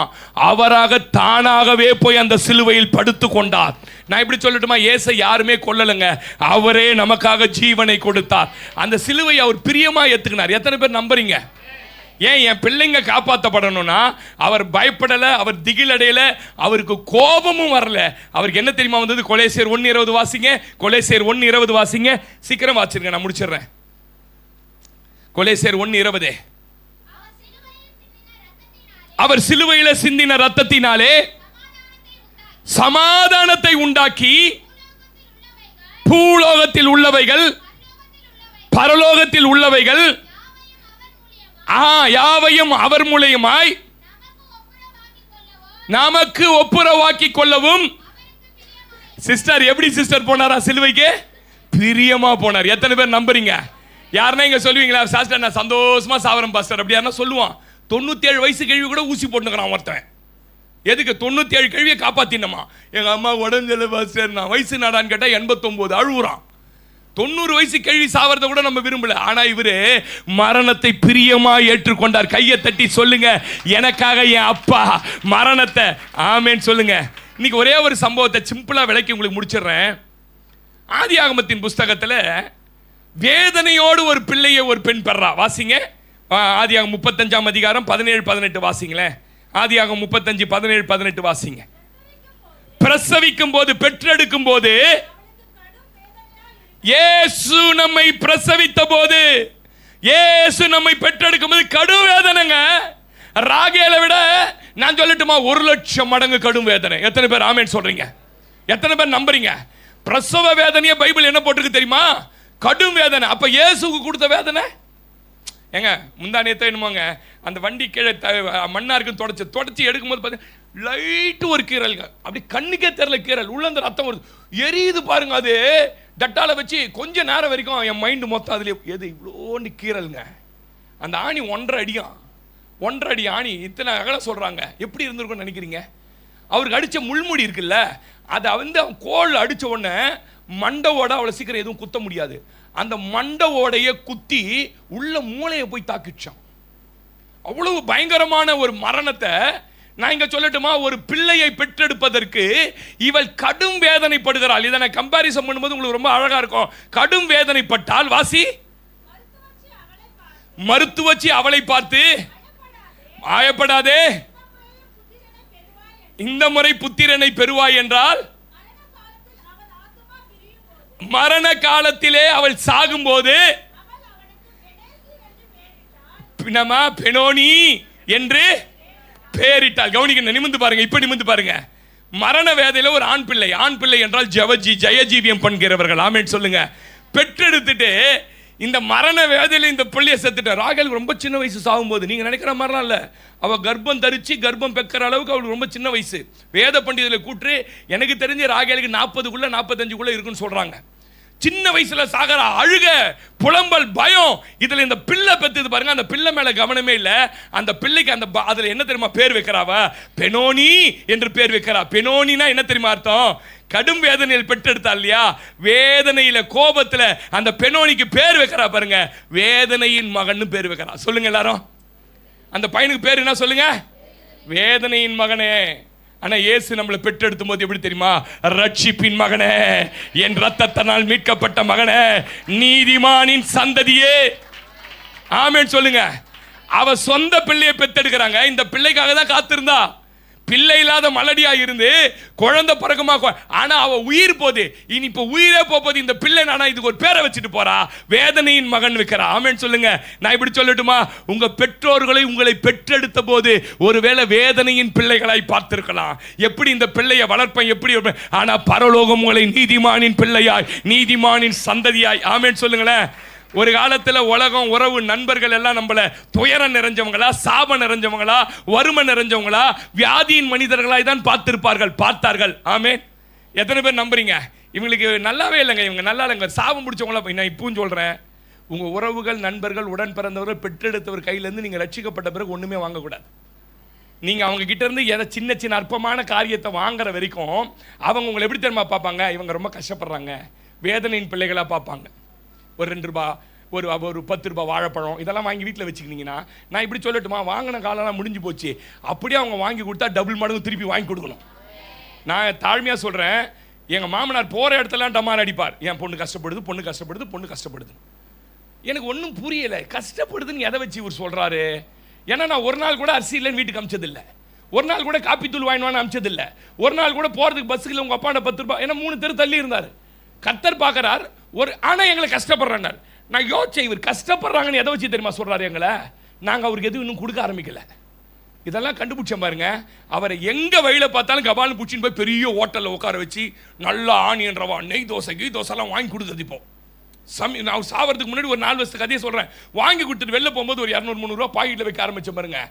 அவராக தானாகவே போய் அந்த சிலுவையில் படுத்து கொண்டார். நான் இப்படி சொல்லட்டுமா? இயேசை யாருமே கொல்லலைங்க, அவரே நமக்காக ஜீவனை கொடுத்தார். அந்த சிலுவை அவர் பிரியமா ஏத்துக்கினார். எத்தனை பேர் நம்புறீங்க? ஏன் என் பிள்ளைங்க காப்பாற்றப்படணும்னா அவர் பயப்படல, அவர் திகிலடையல, அவருக்கு கோபமும் வரல. அவருக்கு என்ன தெரியுமா வந்தது? கொலேசியர் 1:20 வாசிங்க. கொலேசியர் 1:20 வாசிங்க. சீக்கிரம் வாசிருங்க, நான் முடிச்சிடுறேன். கொலேசியர் 1:20. அவர் சிலுவையில சிந்தின ரத்தத்தினாலே சமாதானத்தை உண்டாக்கி பூலோகத்தில் உள்ளவைகள் பரலோகத்தில் உள்ளவைகள் யாவையும் அவர் மூலமாய் நமக்கு ஒப்புரவாக்கி கொள்ளவும். சிஸ்டர் எப்படி சிஸ்டர் போனாரா சிலுவைக்கு? பிரியமா போனார். எத்தனை பேர் நம்புறீங்க? யாருன்னா இங்க சொல்லுவீங்களா, சாஸ்டர் நான் சந்தோஷமா சாவரம் பாஸ்டர் அப்படி யாருன்னா சொல்லுவான். 97 வயசு கேள்வி கூட ஊசி போட்டுக்கிறான் ஒருத்தன். எதுக்கு? 97 கேள்வியை காப்பாத்தினமா. எங்க அம்மா உடஞ்சல பாஸ்டர், நான் வயசு நாடான்னு கேட்டா 89 அழுவுறான். 90 வயசு கேள்வி சாவறத கூட நம்ம விரும்பல. ஆனா இவரு மரணத்தை பிரியமா ஏற்றுக்கொண்டார். கையை தட்டி சொல்லுங்க, எனக்காக என் அப்பா மரணத்தை. ஆமென் சொல்லுங்க. இன்னைக்கு ஒரே ஒரு சம்பவத்தை சிம்பிளா விளக்கி உங்களுக்கு முடிச்சிடுறேன். ஆதியாகமத்தின் புஸ்தகத்துல வேதனையோடு ஒரு பிள்ளையை ஒரு பெண் பெறா. வாசிங்க. ஆதியாகம் 35ஆம் அதிகாரம் 17-18 வாசிங்களேன். ஆதியாகம் 35 17-18 வாசிங்க. பிரசவிக்கும் போது, பெற்றெடுக்கும் போது இயேசு நம்மை பிரசவித்த போது, இயேசு நம்மை பெற்றெடுக்கும் போது கடும் வேதனைங்க. ராகேலை விட நான் சொல்லட்டுமா 1,00,000 மடங்கு கடும் வேதனை. எத்தனை பேர் ஆமென் சொல்றீங்க? எத்தனை பேர் நம்புறீங்க? பிரசவ வேதனையை பைபிள் என்ன போட்டிருக்கு தெரியுமா? கடும் வேதனை. அப்ப இயேசுக்கு கொடுத்த வேதனை ஏங்க, முந்தானேத்த என்னமோங்க அந்த வண்டி கீழே மண்ணா இருக்கு தொடச்சி எடுக்கும்போது பார்த்தீங்கன்னா லைட்டு ஒரு கீரல்ங்க, அப்படி கண்ணுக்கே தெரியல கீரல், உள்ள அந்த ரத்தம் வருது, எரியுது பாருங்க. அது டட்டால வச்சு கொஞ்ச நேரம் வரைக்கும் என் மைண்டு மொத்தம் அதுல எது இவ்வளோன்னு கீரலுங்க. அந்த ஆணி 1.5 அடியும், 1.5 அடி ஆணி இத்தனை அகல சொல்றாங்க. எப்படி இருந்திருக்கும்னு நினைக்கிறீங்க? அவருக்கு அடிச்ச முள்முடி இருக்குல்ல, அதை வந்து அவன் கோல் அடிச்ச உடனே மண்டவோட அவ்வளோ சீக்கிரம் எதுவும் குத்த முடியாது. அந்த மண்டவோடைய குத்தி உள்ள மூளையை போய் தாக்கிச்சான். அவ்வளவு பயங்கரமான ஒரு மரணத்தை நான் இங்க சொல்லட்டுமா? ஒரு பிள்ளையை பெற்றெடுப்பதற்கு இவள் கடும் வேதனைப்படுகிறாள். இதை நான் கம்பாரிசன் பண்ணும்போது உங்களுக்கு ரொம்ப அழகா இருக்கும். கடும் வேதனைப்பட்டால் வாசி, மருத்துவச்சி அவளை பார்த்து ஆயப்படாதே, இந்த முறை புத்திரனை பெறுவாய் என்றால் மரண காலத்திலே அவள் சாகும்போது பெனோனி என்று பெயரிட்டாள். கவனிக்க, நிமிந்து பாருங்க, இப்ப நிமிந்து பாருங்க. மரண வேதையில ஒரு ஆண் பிள்ளை, ஆண் பிள்ளை என்றால் ஜெயஜீவியம் பண்ணுகிறவர்கள். ஆமென் சொல்லுங்க. பெற்றெடுத்துட்டு இந்த மரண வேதையில இந்த பிள்ளையை செத்துட்ட. ராகேல் ரொம்ப சின்ன வயசு சாகும்போது, நீங்க நினைக்கிற மாதிரிலாம் இல்ல, அவ கர்ப்பம் தரிச்சு கர்ப்பம் பெக்கிற அளவுக்கு அவளுக்கு ரொம்ப சின்ன வயசு. வேத பண்டிதர்களை கூற்று எனக்கு தெரிஞ்ச ராகேலுக்கு 40 45 இருக்குன்னு சொல்றாங்க. சின்ன வயசுல சாகர, அழுக, புலம்பல், பயம். இதுல இந்த பிள்ளை பெத்தது பாருங்க, அந்த பிள்ளை மேல கவனமே இல்ல. அந்த பிள்ளைக்கு அந்த அதுல என்ன தெரியுமா பேர் வைக்கிறாவ? பெனோனி என்று பேர் வைக்கிறா. பெனோனினா என்ன தெரியுமா அர்த்தம்? கடும் வேதனையில் பெற்றெடுத்தா இல்லையா, வேதனையில கோபத்துல அந்த பெனோனிக்கு பேர் வைக்கிறா பாருங்க, வேதனையின் மகன் பேர் வைக்கிறா. சொல்லுங்க எல்லாரும், அந்த பையனுக்கு பேர் என்ன சொல்லுங்க? வேதனையின் மகனே. ஆனா இயேசு நம்மளை பெற்றெடுத்தும் போது எப்படி தெரியுமா? ரட்சிப்பின் மகனே, என் ரத்தத்தினால் மீட்கப்பட்ட மகனே, நீதிமானின் சந்ததியே. ஆமென் சொல்லுங்க. அவ சொந்த பிள்ளையை பெற்றெடுக்கிறாங்க. இந்த பிள்ளைக்காக தான் காத்திருந்தா. பிள்ளை இல்லாத மலடியா இருந்து குழந்தை பிறகுமா, ஆனா அவ உயிர் போது, இனி இப்ப உயிரே போகுது இந்த பிள்ளை. நானா இதுக்கு ஒரு பேரை வச்சுட்டு போறா, வேதனையின் மகன் வைக்கிறா. ஆமென் சொல்லுங்க. நான் இப்படி சொல்லட்டுமா? உங்க பெற்றோர்களை உங்களை பெற்றெடுத்த போது ஒருவேளை வேதனையின் பிள்ளைகளாய் பார்த்திருக்கலாம். எப்படி இந்த பிள்ளையை வளர்ப்பேன் எப்படி, ஆனா பரலோகம் உங்களை நீதிமானின் பிள்ளையாய், நீதிமானின் சந்ததியாய். ஆமென் சொல்லுங்களேன். ஒரு காலத்துல உலகம், உறவு, நண்பர்கள் எல்லாம் நம்மள துயரம் நிறைஞ்சவங்களா, சாபம் நிறைஞ்சவங்களா, வறுமை நிறைஞ்சவங்களா, வியாதியின் மனிதர்களாய் தான் பார்த்தார்கள். ஆமென். எத்தனை பேர் நம்புறீங்க? இவங்களுக்கு நல்லாவே இல்லைங்க, இவங்க நல்லா இல்லைங்க, சாபம் பிடிச்சவங்களா. நான் இப்பவும் சொல்றேன், உங்க உறவுகள், நண்பர்கள், உடன் பிறந்தவர்கள், பெற்றெடுத்தவர் கையிலேருந்து நீங்க ரட்சிக்கப்பட்ட பிறகு ஒண்ணுமே வாங்கக்கூடாது. நீங்க அவங்க கிட்ட இருந்து எதை சின்ன சின்ன அற்பமான காரியத்தை வாங்குற வரைக்கும் அவங்க உங்களை எப்படி தெரியுமா பார்ப்பாங்க? இவங்க ரொம்ப கஷ்டப்படுறாங்க, வேதனையின் பிள்ளைகளா பார்ப்பாங்க. ஒரு 2 ரூபா, ஒரு 10 ரூபா வாழைப்பழம் இதெல்லாம் வாங்கி வீட்டில் வச்சுக்கினீங்கன்னா, நான் இப்படி சொல்லட்டுமா, வாங்கின காலம்லாம் முடிஞ்சு போச்சு. அப்படியே அவங்க வாங்கி கொடுத்தா டபுள் மடங்கு திருப்பி வாங்கி கொடுக்கணும். நான் தாழ்மையாக சொல்கிறேன், எங்கள் மாமனார் போகிற இடத்துலாம் டமார் அடிப்பார். என் பொண்ணு கஷ்டப்படுது, பொண்ணு கஷ்டப்படுது, பொண்ணு கஷ்டப்படுது. எனக்கு ஒன்றும் புரியலை, கஷ்டப்படுதுன்னு எதை வச்சு இவர் சொல்கிறாரு? ஏன்னா நான் ஒரு நாள் கூட அரிசி இல்லைன்னு வீட்டுக்கு அமிச்சதில்லை, ஒரு நாள் கூட காப்பி தூள் வாங்கினு அமிச்சதில்லை, ஒரு நாள் கூட போகிறதுக்கு பஸ்ஸுக்கு உங்கள் அப்பாண்ட 10 ரூபாய், ஏன்னா 3 தெரு தள்ளி இருந்தார். கர்த்தர் பார்க்குறார் ஒரு, ஆனால் எங்களை கஷ்டப்படுறாங்க. நான் யோசிச்சேன், இவர் கஷ்டப்படுறாங்கன்னு எதை வச்சு தெரியுமா சொல்கிறாரு எங்களை? நாங்கள் அவருக்கு எதுவும் இன்னும் கொடுக்க ஆரம்பிக்கல. இதெல்லாம் கண்டுபிடிச்சேன் பாருங்க. அவரை எங்கே வழியில் பார்த்தாலும் கபால்னு பிடிச்சின்னு போய் பெரிய ஹோட்டலில் உட்கார வச்சு நல்லா ஆனியன் ரவா, நெய் தோசை, கீ தோசைலாம் வாங்கி கொடுத்தது. இப்போ நான் சாவறதுக்கு முன்னாடி ஒரு 4 வருஷத்துக்கு கதையை சொல்கிறேன். வாங்கி கொடுத்துட்டு வெளில போகும்போது ஒரு 200-300 ரூபா பாக்கெட்டில் வைக்க ஆரம்பிச்சேன் பாருங்க.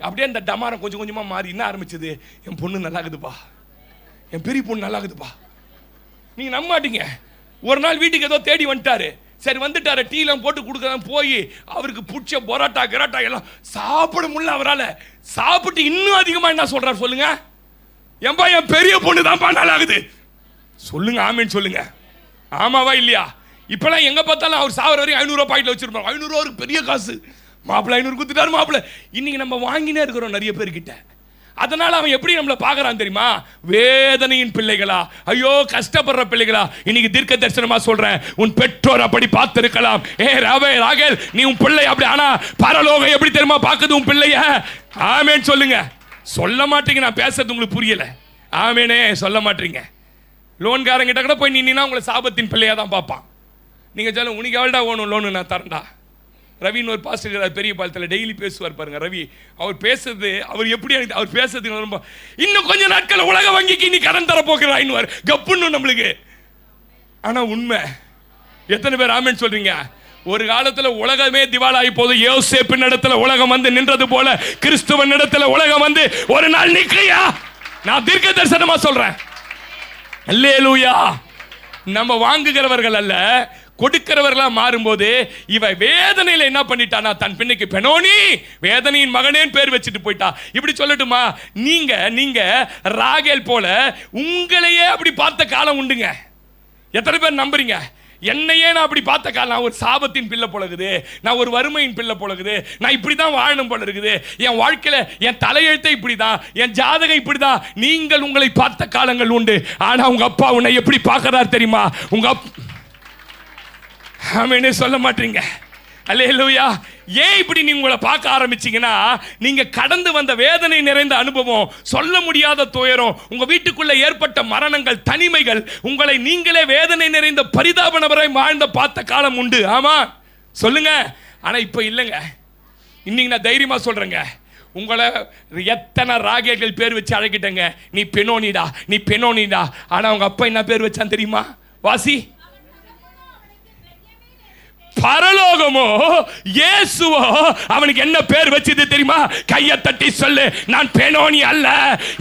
அப்படியே அந்த டமாரம் கொஞ்சம் கொஞ்சமாக மாறி என்ன ஆரம்பிச்சது? என் பொண்ணு நல்லாகுதுப்பா, என் பெரிய பொண்ணு நல்லாகுதுப்பா. நீங்கள் நம்ப மாட்டீங்க. ஒரு நாள் வீட்டுக்கு ஏதோ தேடி வந்துட்டாரு. சரி வந்துட்டாரு, டீலாம் போட்டு கொடுக்கலாம் போய் அவருக்கு பிடிச்ச பொரோட்டா கிராட்டா எல்லாம் சாப்பிட முடியல அவரால். சாப்பிட்டு இன்னும் அதிகமாக என்ன சொல்றாரு சொல்லுங்க? என் பெரிய பொண்ணு தான்ப்பா நல்லாகுது. சொல்லுங்க ஆமேன்னு சொல்லுங்க. ஆமாவா இல்லையா? இப்பெல்லாம் எங்க பார்த்தாலும் அவர் சாவர வரைக்கும் 500 ரூபாய் பாக்கெட்ல வச்சிருப்பாங்க. 500 ரூபாய்க்கு பெரிய காசு. மாப்பிள்ளை 500 கொடுத்துட்டாரு மாப்பிள்ளை. இன்னைக்கு நம்ம வாங்கினே இருக்கிறோம் நிறைய பேர்கிட்ட. அதனால அவன் எப்படி நம்மளை பார்க்கறான் தெரியுமா? வேதனையின் பிள்ளைகளா, ஐயோ கஷ்டப்படுற பிள்ளைகளா. இன்னைக்கு தீர்க்க தரிசனமா சொல்றேன், உன் பெற்றோர் அப்படி பார்த்திருக்கலாம். ராகேல், நீ உன் பிள்ளை அப்படி, ஆனா பரலோகம் எப்படி தெரியுமா பார்க்குது உன் பிள்ளைய? ஆமேன்னு சொல்லுங்க. சொல்ல மாட்டீங்க, நான் பேசுறது உங்களுக்கு புரியல. ஆமேனே சொல்ல மாட்டீங்க. லோன்காரங்கிட்ட கூட போய் நின்னா உங்களை சாபத்தின் பிள்ளையா தான் பார்ப்பான். நீங்கள் சொல்ல உனக்கு எவ்வளோடா ஓணும் லோனு நான் தரேன்டா. ரவின்னு ஒரு பாஸ்டர் பெரிய பாலத்தில் டெய்லி பேசுவார் பாருங்க. ரவி அவர் பேசுறது அவர் எப்படி அவர் பேசுறதுக்கு ரொம்ப இன்னும் கொஞ்சம் நாட்கள் உலக வங்கிக்கு நீ கடன் தர போகிறாயின்னு கப்புன்னு நம்மளுக்கு. ஆனால் உண்மை எத்தனை பேர் ஆமென் சொல்றீங்க? ஒரு காலத்துல உலகமே திவாலாகி போது யோசேப்பின் இடத்துல உலகம் வந்து நின்றது போல கிறிஸ்துவன் இடத்துல உலகம் வந்து ஒரு நாள் நிற்கையா. நான் தீர்க்க தரிசனமா சொல்றேன். அல்லேலூயா. நம்ம வாங்குகிறவர்கள் அல்ல, கொடுக்கிறவர்களா மாறும்போது இவ வேதனையில என்ன பண்ணிட்டானா தன் பின்னைக்கு பெனோனி வேதனையின் மகனேன்னு பேர் வச்சுட்டு போயிட்டா. இப்படி சொல்லட்டுமா, நீங்க ராகேல் போல உங்களையே அப்படி பார்த்த காலம் உண்டுங்க. எத்தனை பேர் நம்புறீங்க? என்னையே நான் அப்படி பார்த்த காலம், நான் ஒரு சாபத்தின் பிள்ளை போல இருக்குது, நான் ஒரு வறுமையின் பிள்ளை போல இருக்குது, நான் இப்படி தான் வாழணும் போல இருக்குது, என் வாழ்க்கையில் என் தலையெழுத்தை இப்படி தான், என் ஜாதகம் இப்படி தான். நீங்கள் உங்களை பார்த்த காலங்கள் உண்டு. ஆனால் உங்க அப்பா உன்னை எப்படி பார்க்கறார் தெரியுமா? உங்க ஆமென் சொல்ல மாட்டீங்க. அல்லேலூயா. ஏன் இப்படி நீங்க உங்களை பார்க்க ஆரம்பிச்சீங்கன்னா, நீங்க கடந்து வந்த வேதனை நிறைந்த அனுபவம், சொல்ல முடியாத துயரம், உங்க வீட்டுக்குள்ள ஏற்பட்ட மரணங்கள், தனிமைகள், உங்களை நீங்களே வேதனை நிறைந்த பரிதாப நபரை வாழ்ந்த பார்த்த காலம் உண்டு. ஆமா சொல்லுங்க. ஆனா இப்ப இல்லைங்க. இன்னைக்கு நான் தைரியமா சொல்றேங்க, உங்களை எத்தனை ராகேல்கள் பேர் வச்சு அழைக்கிட்டேங்க. நீ பெனோனிடா, நீ பெனோனிடா. ஆனா உங்க அப்பா என்ன பேர் வச்சான் தெரியுமா? வாசி. பரலோகமோ இயேசுவோ அவனுக்கு என்ன பேர் வச்சது தெரியுமா? கையை தட்டி சொல்லு, நான் பெனோனி அல்ல.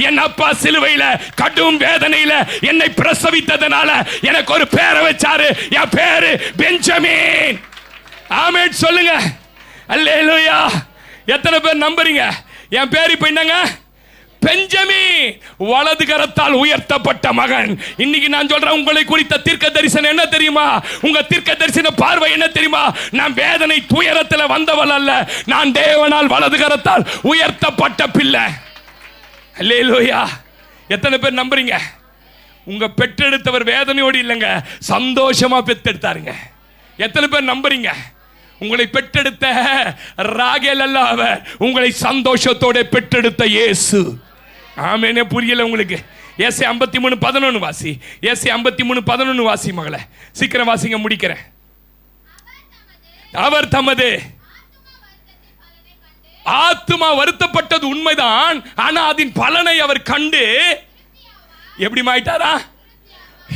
என் அப்பா சிலுவையில கடும் வேதனையில என்னை பிரசவித்ததனால எனக்கு ஒரு பேரை வச்சாரு. என் பேரு பெஞ்சமின். ஆமென் சொல்லுங்க. அல்லேலூயா. எத்தனை பேர் நம்புறீங்க? என் பேர் இப்ப என்னங்க? பெஞ்சமின், வலது கரத்தால் உயர்த்தப்பட்ட மகன். இன்னைக்கு நான் சொல்றேன், உங்களை குறித்த தீர்க்க தரிசனம் என்ன தெரியுமா? உங்க தீர்க்க தரிசன பார்வை என்ன தெரியுமா? நான் வேதனை துயரத்தில் வந்தவள் அல்ல, நான் தேவனால் வலது கரத்தால் உயர்த்தப்பட்ட பிள்ளை. அல்லேலூயா. எத்தனை பேர் நம்புறீங்க? உங்க பெற்றெடுத்தவர் வேதனையோடு இல்லைங்க, சந்தோஷமா பெற்றெடுத்தாருங்க. எத்தனை பேர் நம்புறீங்க? உங்களை பெற்றெடுத்த ராகேல் அல்ல, அவர் உங்களை சந்தோஷத்தோட பெற்றெடுத்த இயேசு. ஆமெனே. புரியல உங்களுக்கு? ஏசை 53:11 வாசி. ஏசை 53:11 வாசி மகளே, சீக்கிரம் வாசிங்க, முடிக்கிறேன். அவர் தமது ஆத்துமா வருத்தப்பட்டது உண்மைதான், ஆனா அதன் பலனை அவர் கண்டு எப்படி ஆயிட்டாரா?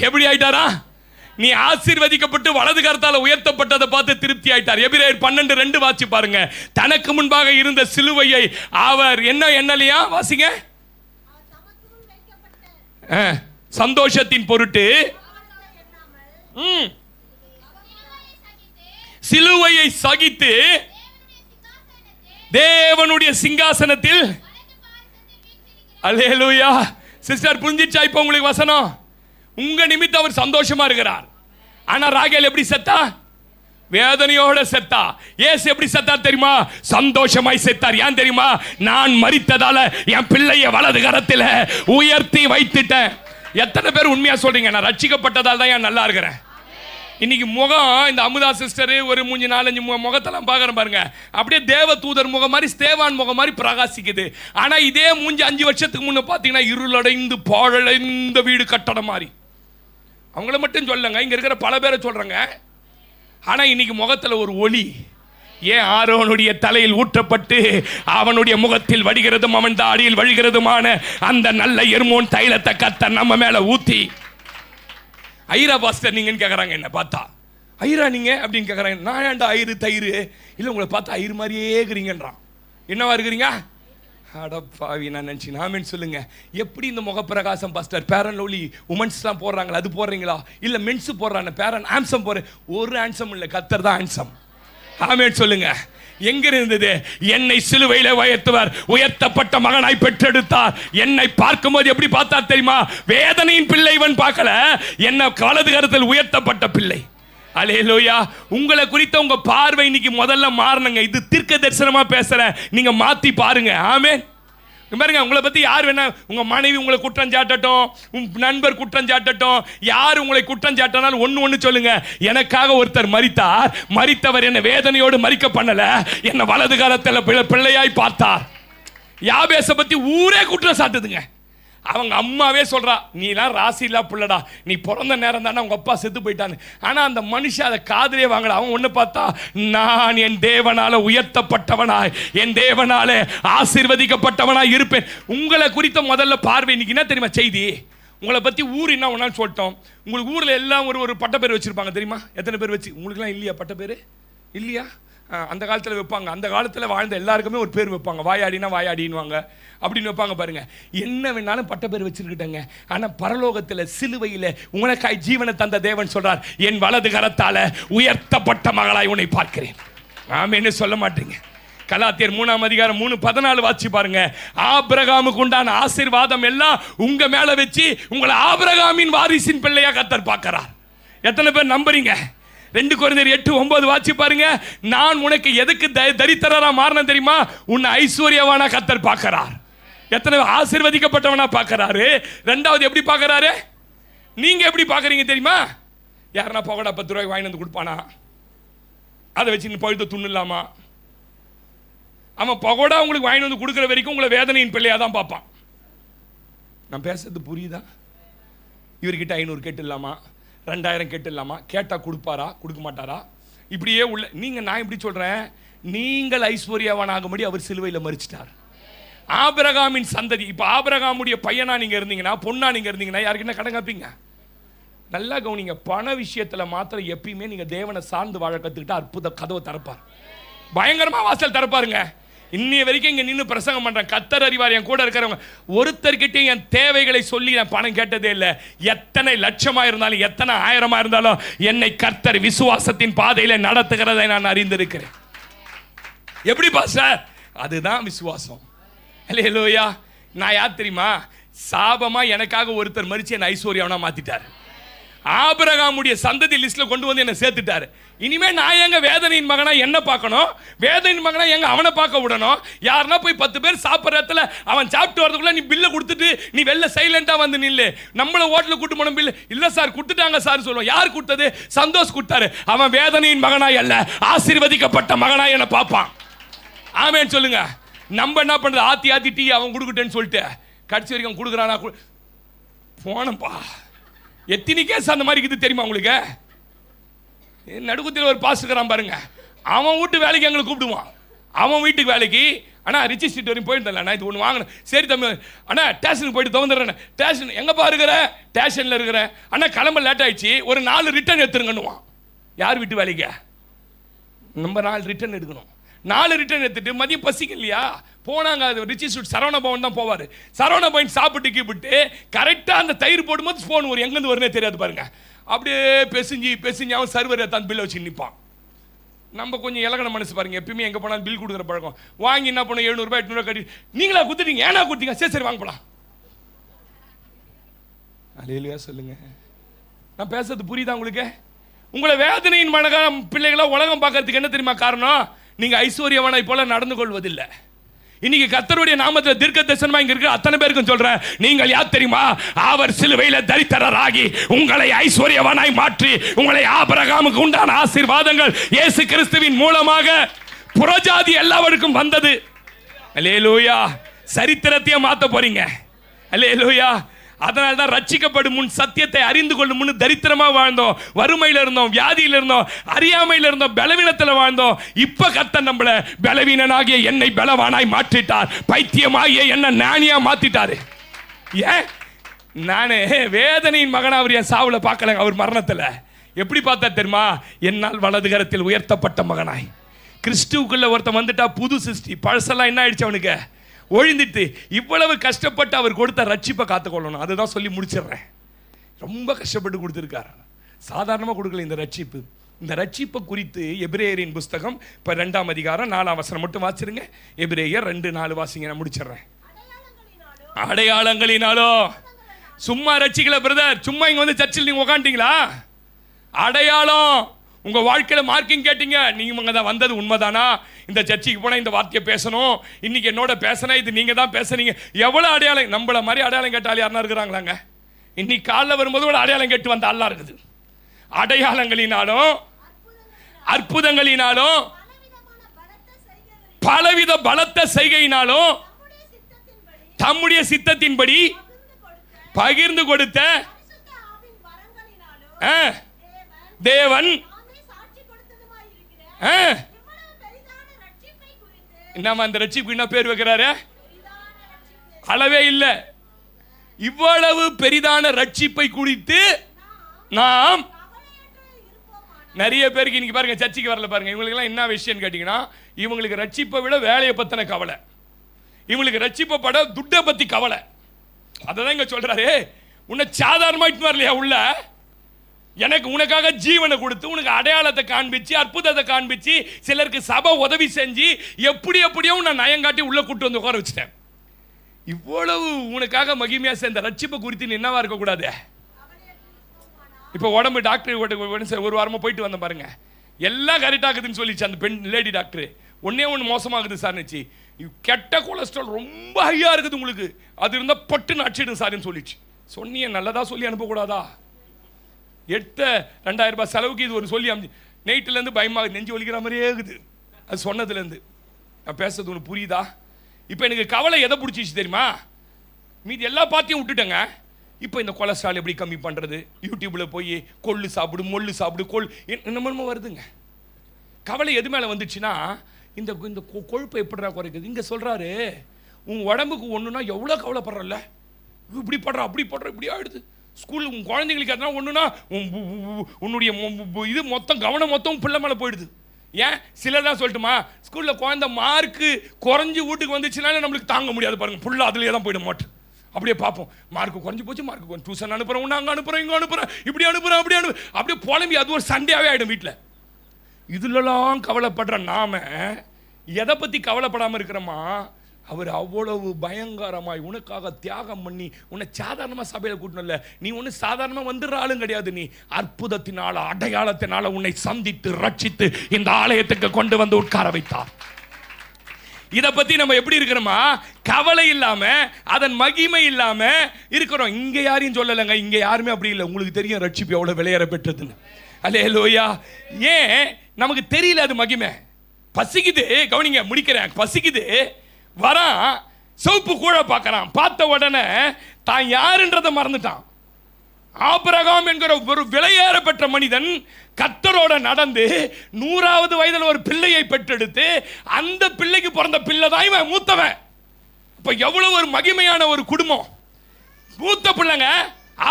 எப்படி ஆயிட்டாரா? நீ ஆசீர்வதிக்கப்பட்டு வலது கரத்தால் உயர்த்தப்பட்டதை பார்த்து திருப்தி ஆயிட்டார். எபிரேயர் 12:2 வாசி பாருங்க. தனக்கு முன்பாக இருந்த சிலுவையை அவர் என்ன எண்ணலையா? வாசிங்க. சந்தோஷத்தின் பொருட்டு சிலுவையை சகித்து தேவனுடைய சிங்காசனத்தில். அல்லேலூயா. சிஸ்டர் புரிஞ்சிச்சா இப்ப உங்களுக்கு வசனம்? உங்க நிமித்தம் அவர் சந்தோஷமா இருக்கிறார். ஆனா ராகேல் எப்படி செத்தா? வேதனையோட செத்தா. இயேசு எப்படி செத்தார் தெரியுமா? சந்தோஷமாய் செத்தார். ஏன் தெரியுமா? நான் மரித்ததால என் பிள்ளைய வலது கரத்தில் உயர்த்தி வைத்துட்டேன். எத்தனை பேர் உண்மையா சொல்றீங்க? நான் ரட்சிக்கப்பட்டதால் தான் ஏன் நல்லா இருக்கிறேன். இன்னைக்கு முகம், இந்த அமுதா சிஸ்டர் ஒரு 3-4 முகத்தெல்லாம் பார்க்குறேன் பாருங்க, அப்படியே தேவ தூதர் முகம் மாதிரி, ஸ்தேவான் முகம் மாதிரி பிரகாசிக்குது. ஆனா இதே மூஞ்சி 5 வருஷத்துக்கு முன்ன பார்த்தீங்கன்னா இருளடைந்து பாழடைந்த வீடு கட்டடம் மாதிரி. அவங்கள மட்டும் சொல்லுங்க, இங்க இருக்கிற பல பேரை சொல்றேங்க. ஆனா இன்னைக்கு முகத்துல ஒரு ஒளி. ஏன்? ஆரோனுடைய தலையில் ஊற்றப்பட்டு அவனுடைய முகத்தில் வடிகிறதும் அவன் தாடியில் வழிகிறதுமான அந்த நல்ல எர்மோன் தைலத்தை கர்த்தர் நம்ம மேல ஊத்தி. ஐரா பாஸ்டர் நீங்கன்னு கேட்குறாங்க என்ன பார்த்தா. ஐரா நீங்க அப்படின்னு கேட்குறாங்க. நான் ஏன்டா ஐரு தயிர் இல்லை, உங்களை பார்த்தா ஐரு மாதிரியே இருக்கிறீங்கன்றான். என்னவா இருக்கிறீங்க? அடப்பாவி. நான் நினச்சி ஆமென் சொல்லுங்க. எப்படி இந்த முகப்பிரகாசம் பாஸ்டர்? பேரன் லவ்லி உமன்ஸ்லாம் போடுறாங்களா, அது போடுறீங்களா? இல்லை மென்ஸ் போடுறாங்க. பேரன் ஆன்சம் போடுறேன். ஒரு ஆன்சம் இல்லை, கர்த்தர் தான் ஆன்சம். ஆமென் சொல்லுங்க. எங்க இருந்தது? என்னை சிலுவையில உயர்த்தப்பட்ட மகனாய் பெற்றெடுத்தார். என்னை பார்க்கும்போது எப்படி பார்த்தார் தெரியுமா? வேதனையின் பிள்ளை இவன் பார்க்கல, என்ன வலது கரத்தில் உயர்த்தப்பட்ட பிள்ளை. அல்லேலூயா. உங்களை குறித்த உங்க பார்வை இன்னைக்கு முதல்ல மாறணுங்க. இது தீர்க்க தரிசனமா பேசுறேன், நீங்க மாத்தி பாருங்க. ஆமென். பாருங்க, உங்களை பத்தி யார் வேணா, உங்க மனைவி உங்களை குற்றம் சாட்டட்டும், உங்க நண்பர் குற்றம் சாட்டட்டும், யார் உங்களை குற்றம் சாட்டினாலும் ஒண்ணு சொல்லுங்க, எனக்காக ஒருத்தர் மரித்தார், மரித்தவர் என்ன வேதனையோடு மரிக்க பண்ணல, என்ன வலது காலத்தில் பிள்ளையாய் பார்த்தார். யாபேச பத்தி ஊரே குற்றம் சாட்டுதுங்க. அவங்க அம்மாவே சொல்றா, நீலாம் ராசி இல்லா புள்ளடா, நீ பிறந்த நேரம் தானே உங்க அப்பா செத்து போயிட்டான்னு. ஆனா அந்த மனுஷன் அதை காதலே வாங்கல. அவன் ஒண்ணு பார்த்தா, நான் என் தேவனால உயர்த்தப்பட்டவனாய், என் தேவனால ஆசீர்வதிக்கப்பட்டவனாய் இருப்பேன். உங்களை குறித்த முதல்ல பார்வை இன்னைக்கு என்ன தெரியுமா செய்தி? உங்களை பத்தி ஊர் என்ன ஒன்னாலும் சொல்லிட்டோம். உங்களுக்கு ஊர்ல எல்லாம் ஒரு பட்ட பேர் வச்சிருப்பாங்க தெரியுமா? எத்தனை பேர் வச்சு? உங்களுக்குலாம் இல்லையா பட்ட பேர்? இல்லையா? அந்த காலத்தில் வைப்பாங்க. அந்த காலத்தில் வாழ்ந்த எல்லாருக்குமே ஒரு பேர் வைப்பாங்க. வாயாடினா வாயாடின்வாங்க அப்படின்னு வைப்பாங்க பாருங்க. என்ன வேணாலும் பட்ட பேர் வச்சிருக்கிட்டங்க. ஆனால் பரலோகத்தில் சிலுவையில் உனக்காய் ஜீவனை தந்த தேவன் சொல்றார், என் வலது கரத்தால உயர்த்தப்பட்ட மகளாய் உன்னை பார்க்கிறேன். ஆமென்னு சொல்ல மாட்டீங்க. கலாத்தியர் 3:3-14 வாசி பாருங்க. ஆபிரகாமுக்கு உண்டான ஆசீர்வாதம் எல்லாம் உங்க மேல வச்சு உங்களை ஆபிரகாமின் வாரிசின் பிள்ளையா கர்த்தர் பார்க்கிறார். எத்தனை பேர் நம்புறீங்க? 2 கொரிந்தியர் 8:9 வாசி பாருங்க. நான் உனக்கு எதுக்கு தரித்திரரா மாறின தெரியுமா? உன்னை ஐஸ்வர்யவானா கர்த்தர் பார்க்கிறார். எத்தனை ஆசீர்வதிக்கப்பட்டவனா பார்க்கிறாரு. ரெண்டாவது எப்படி பார்க்கிறாரு? நீங்க எப்படி பார்க்கறீங்க தெரியுமா? யாருன்னா பகோடா 10 ரூபாய்க்கு வாங்கி வந்து கொடுப்பானா? அதை வச்சு பழுத்த துண்ணுலாமா? அவன் பகோடா உங்களுக்கு வாங்கி வந்து கொடுக்குற வரைக்கும் உங்களை வேதனையின் பிள்ளையா தான் பார்ப்பான். நான் பேசுறது புரியுதா? இவர்கிட்ட 500 கேட்டுலாமா, 2000 கேட்டுலாமா? கேட்டா கொடுப்பாரா, கொடுக்க மாட்டாரா? இப்படியே உள்ள நீங்க. நான் இப்படி சொல்றேன், நீங்கள் ஐஸ்வர்யவானாகும்படி அவர் சிலுவையில் மரிச்சிட்டார். ஆபிரகாமின் சந்ததி. இப்ப ஆபிரகாமுடைய பையனா நீங்க இருந்தீங்கன்னா, பொண்ணா நீங்க இருந்தீங்கன்னா யாருக்குன்னா கடன் காப்பீங்க? நல்லா கவனிங்க. பண விஷயத்துல மாத்திரம் எப்பயுமே நீங்க தேவனை சார்ந்து வாழ கத்துக்கிட்டா அற்புத கதவை திறப்பார். பயங்கரமா வாசல் திறப்பாருங்க. இன்னைய வரைக்கும் இங்க நின்று பிரசங்கம் பண்றேன். கர்த்தர் அறிவார். என் கூட இருக்கிறவங்க ஒருத்தர்கிட்டையும் என் தேவைகளை சொல்லி நான் பணம் கேட்டதே இல்லை. எத்தனை லட்சமா இருந்தாலும், எத்தனை ஆயிரமா இருந்தாலும் என்னை கர்த்தர் விசுவாசத்தின் பாதையில நடத்துகிறதை நான் அறிந்திருக்கிறேன். எப்படி பாஸ்டர்? அதுதான் விசுவாசம். அல்லேலூயா. நான் யார் தெரியுமா? சாபமா எனக்காக ஒருத்தர் மரிச்சு என்னை ஐஸ்வர்யவனா மாத்திட்டார். ஆபிரகாமுடைய சந்ததி லிஸ்ட்ல கொண்டு வந்து என்ன சேர்த்துட்டாரு. இனிமே நான் எங்க வேதனையின் மகனா என்ன பார்க்கணும்? வேதனையின் மகனா எங்க அவனை பார்க்க விடணும்? யாருன்னா போய் 10 பேர் சாப்பிட்ற இடத்துல அவன் சாப்பிட்டு வரதுக்குள்ள நீ பில்லை கொடுத்துட்டு நீ வெளில சைலண்டா வந்து நில்லு. நம்மள ஹோட்டலுக்கு கூட்டு போன பில்லு இல்ல சார் கொடுத்துட்டாங்க சார் சொல்லுவோம். யார் கொடுத்தது? சந்தோஷ் கொடுத்தாரு. அவன் வேதனையின் மகனாய் அல்ல, ஆசீர்வதிக்கப்பட்ட மகனாய் என்ன பார்ப்பான். ஆமென் சொல்லுங்க. நம்ம என்ன பண்றது? ஆத்தி டீ அவன் கொடுக்கட்டேன்னு சொல்லிட்டு கடைசி வரைக்கும் கொடுக்குறானா போனப்பா. எத்தனை கேஸ் அந்த மாதிரி இது தெரியுமா உங்களுக்கு? நடுக்குத்தில் ஒரு பாஸ் இருக்கிறான் பாருங்க. அவன் வீட்டு வேலைக்கு எங்களை கூப்பிடுவான். அவன் வீட்டுக்கு வேலைக்கு. ஆனால் ரிச்சி ஸ்ட்ரீட் வரையும் போயிட்டு நான் இது ஒன்று வாங்கினேன். சரி தம்பி அண்ணா ஸ்டேஷனுக்கு போயிட்டு தந்துடுறேன். ஸ்டேஷன் எங்கப்பா இருக்கிற? ஸ்டேஷனில் இருக்கிறேன். அண்ணா கிளம்ப லேட் ஆயிடுச்சு, ஒரு 4 ரிட்டர்ன் எடுத்துருங்கன்னுவான். யார் வீட்டு வேலைக்கு? நம்ம 4 ரிட்டர்ன் எடுக்கணும். 4 ரிட்டர்ன் எடுத்துட்டு மதியம் பசிக்க இல்லையா போனாங்க. அது ரிச்சி ஸ்ட்ரீட் சரவண பவன் தான் போவார். சரவண பவன் சாப்பிட்டு கீப்பிட்டு கரெக்டாக அந்த தயிர் போடும்போது ஃபோன் ஒரு எங்கேருந்து வருன்னே தெரியாது பாருங்க. அப்படியே பெசிஞ்சு அவன் சர்வர் தான் பில்லை வச்சு நிற்பான். நம்ம கொஞ்சம் இலகன மனசு பாருங்க. எப்பயுமே எங்கே போனாலும் பில் கொடுக்குற பழக்கம். வாங்கி என்ன பண்ண 700 ரூபாய் 800 கட்டி நீங்களா கொடுத்துட்டீங்க, ஏன்னா கொடுத்தீங்க? சரி வாங்க போலாம். அல்லேலூயா சொல்லுங்க. நான் பேசுறது புரியுதா உங்களுக்கு? உங்களை வேதனையின் மனகம் பிள்ளைகளா உலகம் பார்க்கறதுக்கு என்ன தெரியுமா காரணம்? நீங்க ஐஸ்வர்யவனை போல நடந்து கொள்வதில்லை. இன்னைக்கு கர்த்தருடைய நாமத்தில் தீர்க்க தரிசனமா இங்க இருக்கிற அத்தனை பேருக்கும் சொல்றேன், நீங்கள் யார் தெரியுமா? அவர் சிலுவையில தரித்திரராகி உங்களை ஐஸ்வர்யவனாய் மாற்றி உங்களை ஆபிரகாமுக்கு உண்டான ஆசீர்வாதங்கள் இயேசு கிறிஸ்துவின் மூலமாக புறஜாதி எல்லாருக்கும் வந்தது. அல்லேலூயா. சரித்திரத்தையே மாத்த போறீங்க. அல்லேலூயா. அதனால தான் ரட்சிக்கப்படும் முன் சத்தியத்தை அறிந்து கொள்ளும் முன் தரித்திரமா வாழ்ந்தோம், வறுமையில் இருந்தோம், வியாதியில் இருந்தோம், அறியாமையில் இருந்தோம், பலவீனத்தில் வாழ்ந்தோம். இப்ப கர்த்தர் நம்மள பலவீனனாகிய என்னை பலவானாய் மாற்றிட்டார், பைத்தியமாகிய என்ன ஞானியா மாத்திட்டாரு. ஏன்? நானே வேதனையின் மகனா அவர் என் சாவுல பார்க்கல. அவர் மரணத்துல எப்படி பார்த்தா தெரியுமா? என்னால் வலதுகரத்தில் உயர்த்தப்பட்ட மகனாய். கிறிஸ்துவுக்குள்ள ஒருத்தன் வந்துட்டா புது சிருஷ்டி. பழசெல்லாம் என்ன ஆயிடுச்சு அவனுக்கு? ஒழிந்துட்டு. இவ்வளவு கஷ்டப்பட்டு அவர் கொடுத்த ரட்சிப்பை காத்துக்கொள்ளணும். அதுதான் சொல்லி முடிச்சிடுறேன். ரொம்ப கஷ்டப்பட்டு கொடுத்துருக்கார். சாதாரணமாக கொடுக்கல இந்த ரட்சிப்பு. இந்த ரட்சிப்பை குறித்து எபிரேயரின் புஸ்தகம் இப்போ 2ஆம் அதிகாரம் 4ஆம் வசனம் மட்டும் வாசிருங்க. எபிரேயர் 2:4 வாசிங்க. நான் முடிச்சிடுறேன். அடையாளங்களினாலோ சும்மா ரட்சிக்கல பிரதர். சும்மா இங்க வந்து சர்ச்சில் நீங்க உட்காந்துட்டீங்களா? அடையாளம். உங்க வாழ்க்கையில மார்க்கிங் கேட்டீங்க, நீங்க தான் வந்தது உண்மைதானா? இந்த சர்ச்சுக்கு போனா இந்த வார்த்தையை பேசணும், இன்னைக்கு என்னோட பேசினா இது நீங்க தான் பேசுறீங்க. எவ்வளவு அடையாளம். நம்மள மாதிரி அடையாளம் கேட்டால் யாருன்னா இருக்கிறாங்களாங்க? இன்னைக்கு காலைல வரும்போது கூட அடையாளம் கேட்டு வந்த அல்லா இருக்குது. அடையாளங்களினாலும் அற்புதங்களினாலும் பலவித பலத்த செய்கையினாலும் தம்முடைய சித்தத்தின்படி பகிர்ந்து கொடுத்த தேவன் நம்ம அந்த ரட்சிப்பு என்ன பேர் வைக்கிறாரு? அளவே இல்லை. இவ்வளவு பெரிதான ரட்சிப்பை குறித்து நாம் நிறைய பேருக்கு இன்னைக்கு பாருங்க, சர்ச்சைக்கு வரல பாருங்க. இவங்களுக்கெல்லாம் என்ன விஷயம் கேட்டீங்கன்னா, இவங்களுக்கு ரட்சிப்பை விட வேலையை பத்தின கவலை, இவங்களுக்கு ரட்சிப்பை பட துட்டை பத்தி கவலை. அதான் இங்க சொல்றாரு, உன்னை சாதாரணமாயிட்டு வரலையா உள்ள, எனக்கு உனக்காக ஜீவனை கொடுத்து உனக்கு அடையாளத்தை காண்பிச்சு அற்புதத்தை காண்பிச்சு சிலருக்கு சபை உதவி செஞ்சு எப்படியோ நான் நயங்காட்டி உள்ள கூட்டு வந்து உட்கார வச்சுட்டேன். இவ்வளவு உனக்காக மகிமையா சேர்ந்த ரட்சிப்பை குறித்து என்னவா இருக்கக்கூடாது? இப்போ உடம்பு டாக்டர் ஒரு வாரமாக போயிட்டு வந்தேன் பாருங்க, எல்லாம் கரெக்டாகுதுன்னு சொல்லிச்சு அந்த பெண் லேடி டாக்டர். ஒன்று மோசமாகுது சார்னுச்சு, கெட்ட கொலஸ்ட்ரால் ரொம்ப ஹையாக இருக்குது உங்களுக்கு, அது இருந்தால் பட்டுன்னு அடிச்சிடும் சார்னு சொல்லிச்சு. சொன்னியே நல்லதா சொல்லி அனுப்பக்கூடாதா? எடுத்த 2000 ரூபாய் செலவுக்கு இது ஒரு சொல்லி அமைச்சு நைட்டுலேருந்து பயமாக நெஞ்சு ஒலிக்கிற மாதிரியே இருக்குது அது சொன்னதுலேருந்து. நான் பேசுறது ஒன்று புரியுதா? இப்போ எனக்கு கவலை எதை பிடிச்சிச்சு தெரியுமா? மீதி எல்லா பார்ட்டியும் விட்டுட்டேங்க. இப்போ இந்த கொலஸ்ட்ரால் எப்படி கம்மி பண்ணுறது, யூடியூப்பில் போய் கொள்ளு சாப்பிடு மொள்ளு சாப்பிடு என்னமோ வருதுங்க. கவலை எது மேலே வந்துச்சுன்னா, இந்த இந்த கொழுப்பை எப்படிடா குறைக்குது. இங்கே சொல்கிறாரு, உன் உடம்புக்கு ஒன்றுனா எவ்வளோ கவலைப்படுறல்ல, இப்படி படுற அப்படி படுற இப்படி ஆகிடுது. ஸ்கூலில் உன் குழந்தைங்களுக்கு எதனா ஒன்றுனா உன்னுடைய இது மொத்தம் கவனம் மொத்தம் பிள்ளை மேலே போயிடுது. ஏன் சிலதான் சொல்லட்டுமா, ஸ்கூலில் குழந்தை மார்க்கு குறைஞ்சி வீட்டுக்கு வந்துச்சுனாலே நம்மளுக்கு தாங்க முடியாது பாருங்க, ஃபுல்லாக அதுலேயே தான் போயிட மாட்டோம். அப்படியே பார்ப்போம், மார்க்கு குறைஞ்சி போச்சு, மார்க்கு கொஞ்சம் டியூஷன் அனுப்புகிறோம், ஒன்று அங்கே அனுப்புகிறோம், இங்கே அனுப்புகிறேன், இப்படி அனுப்புகிறேன், அப்படி அப்படியே புலம்பி அது ஒரு சண்டையாகவே ஆகிடும் வீட்டில். இதுலலாம் கவலைப்படுற நாம எதை பற்றி கவலைப்படாமல் இருக்கிறோமா? அவர் அவ்வளவு பயங்கரமாய் உனக்காக தியாகம் பண்ணி உன்னை சாதாரணமாக சபையில் கூட்டணும்ல, நீ ஒன்று சாதாரணமாக வந்துடுற ஆளும் கிடையாது. நீ அற்புதத்தினால அடையாளத்தினால உன்னை சந்தித்து ரட்சித்து இந்த ஆலயத்துக்கு கொண்டு வந்து உட்கார வைத்தார். இதை பற்றி நம்ம எப்படி இருக்கிறோமா? கவலை இல்லாமல் அதன் மகிமை இல்லாமல் இருக்கிறோம். இங்கே யாரையும் சொல்லலைங்க, இங்கே யாருமே அப்படி இல்லை. உங்களுக்கு தெரியும் ரட்சிப்பு எவ்வளோ விளையாட பெற்றதுன்னு. அல்லேலூயா. ஏன் நமக்கு தெரியல அது மகிமை. பசிக்குது, கவனிங்க முடிக்கிறேன், பசிக்குது, வரான், சோப்பு கூட பார்க்கறான், பார்த்த உடனே தான் யாருன்றதை மறந்துட்டான். ஆபிரகாம் என்கிற ஒரு விலையேற பெற்ற மனிதன் கர்த்தரோட நடந்து 100வது வயதில் ஒரு பிள்ளையை பெற்றெடுத்து அந்த பிள்ளைக்கு பிறந்த பிள்ளை தான் இவன் மூத்தவன். இப்ப எவ்வளவு ஒரு மகிமையான ஒரு குடும்பம். மூத்த பிள்ளைங்க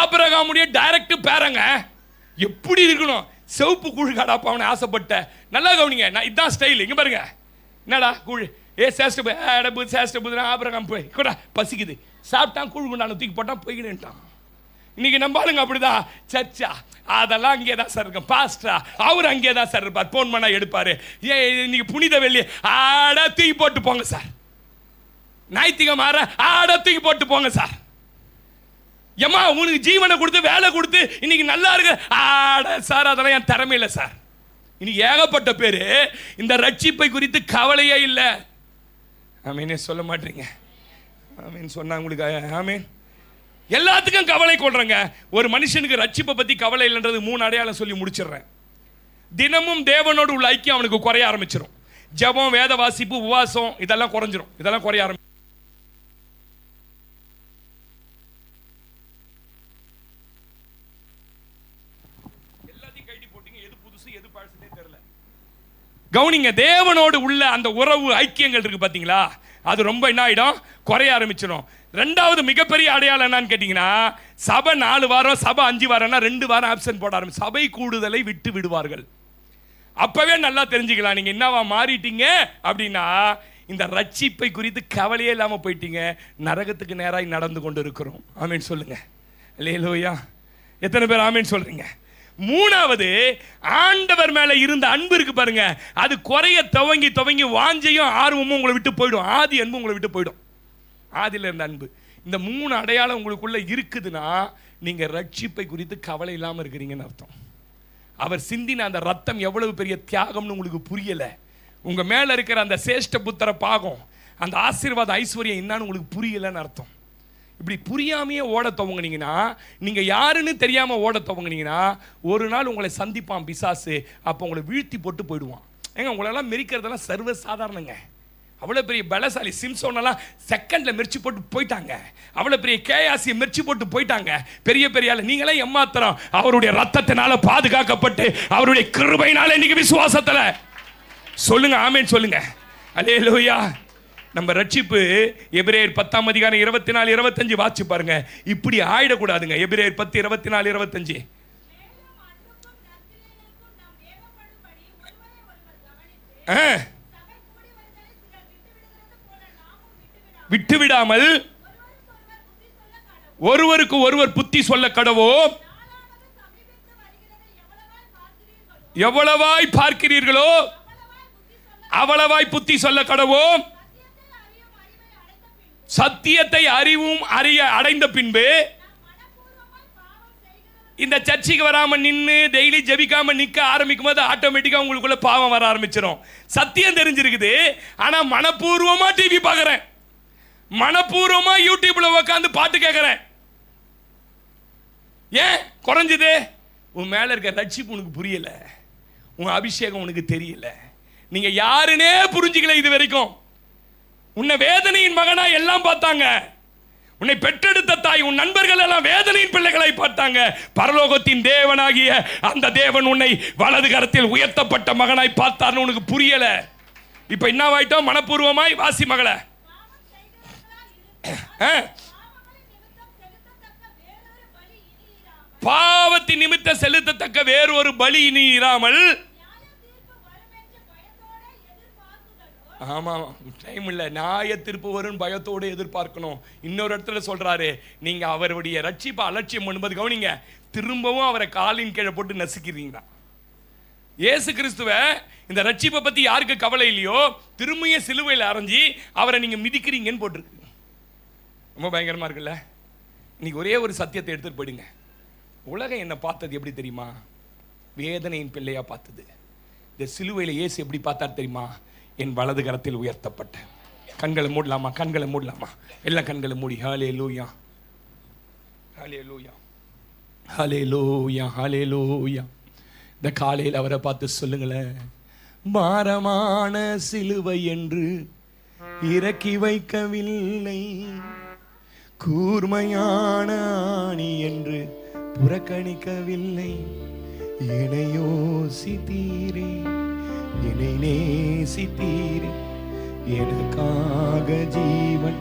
ஆபிரகாமுடைய டைரக்ட் பேரங்க. எப்படி இருக்கணும்? செவப்பு கூழ் காடாப்பா அவனை ஆசைப்பட்ட. நல்லா கவனிங்க, நான் இதான் ஸ்டைல். இங்க பாருங்க, என்னடா கூழ், சேஷ்ட ஆபிரகாம் போய் கூட பசிக்குது, சாப்பிட்டான், கூழ் கொண்டான தூக்கி போட்டான், போய்கிட்டான். இன்னைக்கு நம்பாளுங்க அப்படிதான். சர்ச்சா அதெல்லாம் அங்கே தான் சார் இருக்கும், பாஸ்டரா அவர் அங்கே தான் சார் இருப்பார், போன் பண்ணா எடுப்பாரு. ஏன் இன்னைக்கு புனித வெள்ளி ஆட தூக்கி போட்டு போங்க சார், ஞாயிற்றுக்கிழமை மாற ஆட தூக்கி போட்டு போங்க சார். ஏமா உனக்கு ஜீவனை கொடுத்து வேலை கொடுத்து இன்னைக்கு நல்லா இருக்கு ஆட சார், அதெல்லாம் என் திறமை இல்லை சார். இன்னைக்கு ஏகப்பட்ட பேரு இந்த ரட்சிப்பை குறித்து கவலையே இல்லை. ஆமீனே சொல்ல மாட்டீங்க. ஆமீன் சொன்னா உங்களுக்கு ஆமீன். எல்லாத்துக்கும் கவலை கொள்றேங்க. ஒரு மனுஷனுக்கு ரட்சிப்பை பத்தி கவலை இல்லைன்றது 3 அடையாளம் சொல்லி முடிச்சிடுறேன். தினமும் தேவனோடு உள்ள ஐக்கியம் அவனுக்கு குறைய ஆரம்பிச்சிடும். ஜெபம், வேத வாசிப்பு, உபவாசம் இதெல்லாம் குறைஞ்சிரும், இதெல்லாம் குறைய ஆரம்பிச்சிடும். எல்லாத்தையும் கைடி போட்டீங்க, எது புதுசு எது பழசுனே தெரியல. கவனிங்க, தேவனோடு உள்ள அந்த உறவு ஐக்கியங்கள் இருக்கு பாத்தீங்களா, அது ரொம்ப என்ன ஆயிடும், குறைய ஆரம்பிச்சிடும். 2வது மிகப்பெரிய அடையாளம் என்னன்னு கேட்டீங்கன்னா, சபை 4 வாரம், சபை 5 வாரம்னா 2 வாரம் ஆப்சென்ட் போட ஆரம்பிச்சு சபை கூடுதலை விட்டு விடுவார்கள். அப்பவே நல்லா தெரிஞ்சுக்கலாம் நீங்க என்னவா மாறிட்டீங்க அப்படின்னா, இந்த ரட்சிப்பை குறித்து கவலையே இல்லாம போயிட்டீங்க, நரகத்துக்கு நேராய் நடந்து கொண்டு இருக்கிறோம். ஆமீன் சொல்லுங்க. அல்லேலூயா. எத்தனை பேர் ஆமீன் சொல்றீங்க? 3வது, ஆண்டவர் மேல இருந்த அன்பு இருக்கு பாருங்க, அது குறைய துவங்கி வாஞ்சையும் ஆர்வமும் உங்களை விட்டு போயிடும். ஆதி அன்பு உங்களை விட்டு போயிடும். ஆதியில் இருந்த அன்பு. இந்த 3 அடையாளம் உங்களுக்குள்ள இருக்குதுன்னா நீங்க ரட்சிப்பை குறித்து கவலை இல்லாம இருக்கிறீங்கன்னு அர்த்தம். அவர் சிந்தின அந்த ரத்தம் எவ்வளவு பெரிய தியாகம்னு உங்களுக்கு புரியல. உங்க மேல இருக்கிற அந்த சேஷ்ட புத்திர பாகம், அந்த ஆசீர்வாத ஐஸ்வர்யம் என்னன்னு உங்களுக்கு புரியலன்னு அர்த்தம். இப்படி புரியாமையே ஓட துவங்குனீங்கன்னா, நீங்க யாருன்னு தெரியாம ஓட துவங்குனீங்கன்னா, ஒரு நாள் உங்களை சந்திப்பான் பிசாசு. அப்போ உங்களை வீழ்த்தி போட்டு போயிடுவான். ஏங்க உங்களெல்லாம் மெரிக்கிறதெல்லாம் சர்வ சாதாரணங்க. அவ்வளோ பெரிய பலசாலி சிம்சோனெல்லாம் செகண்டில் மிர்ச்சி போட்டு போயிட்டாங்க. அவ்வளோ பெரிய கேயாசி மிர்ச்சி போட்டு போயிட்டாங்க. பெரிய பெரிய ஆள். நீங்களே எம்மாத்திரம் அவருடைய ரத்தத்தினால பாதுகாக்கப்பட்டு அவருடைய கிருபையினால இன்னைக்கு விசுவாசத்தில் சொல்லுங்க ஆமேன் சொல்லுங்க. அல்லேலூயா. நம்ம ரட்சிப்பு எபிரேயர் 10:24-25 வாசிச்சு பாருங்க. இப்படி ஆயிடக்கூடாதுங்க. எபிரேயர் 10:24-25. விட்டுவிடாமல் ஒருவருக்கு ஒருவர் புத்தி சொல்ல கடவோம். எவ்வளவாய் பார்க்கிறீர்களோ அவ்வளவாய் புத்தி சொல்ல கடவோம். சத்தியத்தை அறிவும் அடைந்த பின்பு இந்த சர்ச்சைக்கு வராம நின்று டெய்லி ஜெபிக்காம நிக்க ஆரம்பிக்கும் போது ஆட்டோமேட்டிக்கா உங்களுக்குள்ள பாவம் வர ஆரம்பிச்சிடும். சத்தியம் தெரிஞ்சிருக்குது, ஆனா மனப்பூர்வமா டிவி பார்க்கறேன், மனப்பூர்வமா யூடியூப்ல உட்காந்து பாட்டு கேட்கறேன். ஏன் குறைஞ்சது? உன் மேல இருக்க ரட்சிப்பு உனக்கு புரியல, உன் அபிஷேகம் உனக்கு தெரியல, நீங்க யாருன்னே புரிஞ்சுக்கல. இது வரைக்கும் உன்னை வேதனையின் மகனா எல்லாம் பார்த்தாங்க. உன்னை பெற்றெடுத்த தாய் உன் நண்பர்கள் எல்லாம் வேதனையின் பிள்ளைகளை பார்த்தாங்க. பரலோகத்தின் தேவனாகிய அந்த தேவன் உன்னை வலது கரத்தில் உயர்த்தப்பட்ட மகனாய் பார்த்தார்னு உனக்கு புரியல. இப்ப என்னவாயிட்டோம்? மனப்பூர்வமாய் வாசி மகள. பாவத்தின் நிமித்த செலுத்தத்தக்க வேறு ஒரு பலி இனி இராமல். ஆமா, டைம் இல்லை. நியாய தீர்ப்பு வரும் பயத்தோடு எதிர்பார்க்கணும். இன்னொரு இடத்துல சொல்றாரு, நீங்க அவருடைய ரட்சிப்பை அலட்சியம் பண்ணும்போது கவனிங்க, திரும்பவும் அவரை காலின் கீழே போட்டு நசுக்கிறீங்களா? இயேசு கிறிஸ்துவ இந்த ரட்சிப்பை பத்தி யாருக்கு கவலை இல்லையோ திரும்பியும் சிலுவையில் அரைஞ்சி அவரை நீங்க மிதிக்கிறீங்கன்னு போட்டிருக்கு. ரொம்ப பயங்கரமா இருக்குல்ல? இன்னைக்கு ஒரே ஒரு சத்தியத்தை எடுத்துட்டு போயிடுங்க. உலகம் என்ன பார்த்தது எப்படி தெரியுமா? வேதனையின் பிள்ளையா பார்த்தது. இந்த சிலுவையில் இயேசு எப்படி பார்த்தார் தெரியுமா? என் வலது கரத்தில் உயர்த்தப்பட்ட. கண்களை மூடலாமா? கண்களை மூடலாமா? எல்லாம் கண்களை மூடி. ஹல்லேலூயா, ஹல்லேலூயா, ஹல்லேலூயா, ஹல்லேலூயா. இந்த காலையில் அவரை பார்த்து சொல்லுங்களேன், பாரமான சிலுவை என்று இறக்கி வைக்கவில்லை, கூர்மையான ஆணி என்று புறக்கணிக்கவில்லை, என்னை யோசித்தீரே, என்னை நேசித்தீரே, எனக்காக ஜீவன்